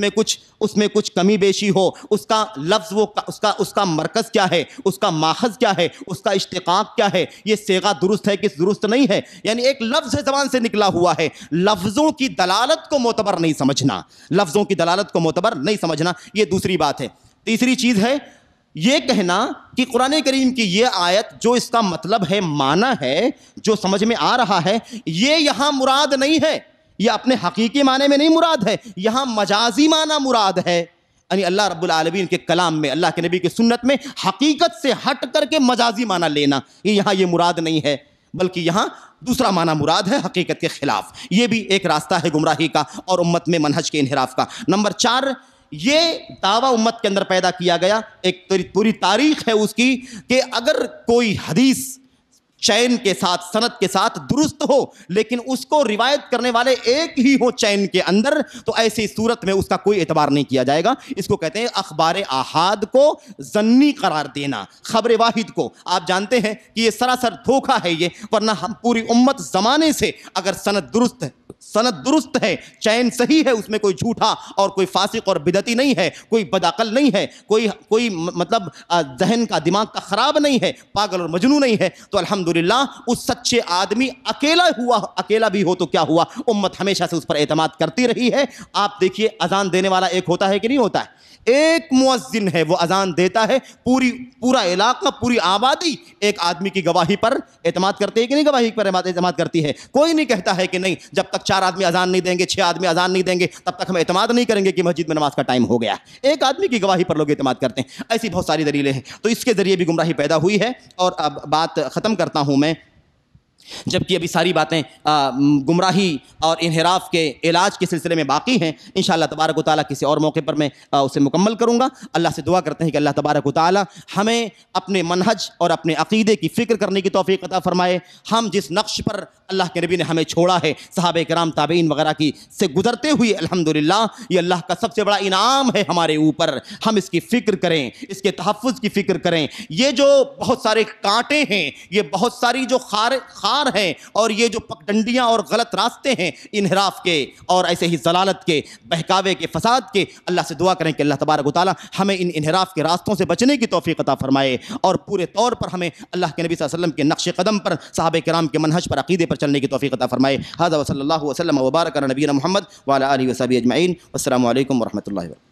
میں کچھ کمی بیشی ہو، اس کا لفظ اس کا مرکز کیا ہے، اس کا ماخذ کیا ہے، اس کا اشتقاق کیا ہے، یہ صیغہ درست ہے کہ درست نہیں ہے. یعنی ایک لفظ زبان سے نکلا ہوا ہے، لفظوں کی دلالت کو معتبر نہیں سمجھنا، لفظوں کی دلالت کو معتبر نہیں سمجھنا، یہ دوسری بات ہے. تیسری چیز ہے یہ کہنا کہ قرآن کریم کی یہ آیت جو اس کا مطلب ہے، معنی ہے، جو سمجھ میں آ رہا ہے، یہ یہاں مراد نہیں ہے، یہ اپنے حقیقی معنی میں نہیں مراد ہے، یہاں مجازی معنی مراد ہے. یعنی اللہ رب العالمین کے کلام میں، اللہ کے نبی کی سنت میں حقیقت سے ہٹ کر کے مجازی معنی لینا، یہاں یہ مراد نہیں ہے، بلکہ یہاں دوسرا معنی مراد ہے حقیقت کے خلاف. یہ بھی ایک راستہ ہے گمراہی کا اور امت میں منہج کے انحراف کا. نمبر چار، یہ دعویٰ امت کے اندر پیدا کیا گیا، ایک پوری تاریخ ہے اس کی، کہ اگر کوئی حدیث چین کے ساتھ، سند کے ساتھ درست ہو لیکن اس کو روایت کرنے والے ایک ہی ہو چین کے اندر، تو ایسی صورت میں اس کا کوئی اعتبار نہیں کیا جائے گا. اس کو کہتے ہیں اخبار آحاد کو ظنی قرار دینا، خبر واحد کو. آپ جانتے ہیں کہ یہ سراسر دھوکہ ہے یہ، ورنہ ہم پوری امت زمانے سے اگر سند درست ہے، چین صحیح ہے، اس میں کوئی جھوٹا اور کوئی فاسق اور بدعتی نہیں ہے، کوئی بدعقل نہیں ہے، کوئی مطلب ذہن کا، دماغ کا خراب نہیں ہے، پاگل اور مجنون نہیں ہے، تو الحمدللہ اس سچے آدمی اکیلا بھی ہو تو کیا ہوا، امت ہمیشہ سے اس پر اعتماد کرتی رہی ہے. آپ دیکھیے اذان دینے والا ایک ہوتا ہے کہ نہیں ہوتا ہے، ایک مؤذن ہے، وہ اذان دیتا ہے، پورا علاقہ، پوری آبادی ایک آدمی کی گواہی پر اعتماد کرتے ہیں کہ نہیں، گواہی پر اعتماد کرتی ہے. کوئی نہیں کہتا ہے کہ نہیں، جب تک 4 آدمی اذان نہیں دیں گے، 6 آدمی اذان نہیں دیں گے، تب تک ہم اعتماد نہیں کریں گے کہ مسجد میں نماز کا ٹائم ہو گیا. ایک آدمی کی گواہی پر لوگ اعتماد کرتے ہیں. ایسی بہت ساری دلیلیں ہیں. تو اس کے ذریعے بھی گمراہی پیدا ہوئی ہے. اور اب بات ختم کرتا ہوں میں، جبکہ ابھی ساری باتیں گمراہی اور انحراف کے علاج کے سلسلے میں باقی ہیں. انشاءاللہ تبارک و تعالیٰ کسی اور موقع پر میں اسے مکمل کروں گا. اللہ سے دعا کرتے ہیں کہ اللہ تبارک و تعالیٰ ہمیں اپنے منہج اور اپنے عقیدے کی فکر کرنے کی توفیق عطا فرمائے. ہم جس نقش پر اللہ کے نبی نے ہمیں چھوڑا ہے، صحابہ کرام، تابعین وغیرہ کی سے گزرتے ہوئے، الحمدللہ یہ اللہ کا سب سے بڑا انعام ہے ہمارے اوپر. ہم اس کی فکر کریں، اس کے تحفظ کی فکر کریں. یہ جو بہت سارے کانٹے ہیں، یہ بہت ساری جو خار ہیں، اور یہ جو پگڈنڈیاں اور غلط راستے ہیں انحراف کے اور ایسے ہی ضلالت کے، بہکاوے کے، فساد کے، اللہ سے دعا کریں کہ اللہ تبارک و تعالی ہمیں ان انحراف کے راستوں سے بچنے کی توفیق عطا فرمائے، اور پورے طور پر ہمیں اللہ کے نبی صلی اللہ علیہ وسلم کے نقش قدم پر، صحابہ کرام کے منہج پر، عقیدے پر چلنے کی توفیق عطا فرمائے. ھذا وصلی اللہ وسلم وبارک علی نبینا محمد وعلی آلہ وصحبہ اجمعین. والسلام علیکم ورحمۃ اللہ وبرکاتہ.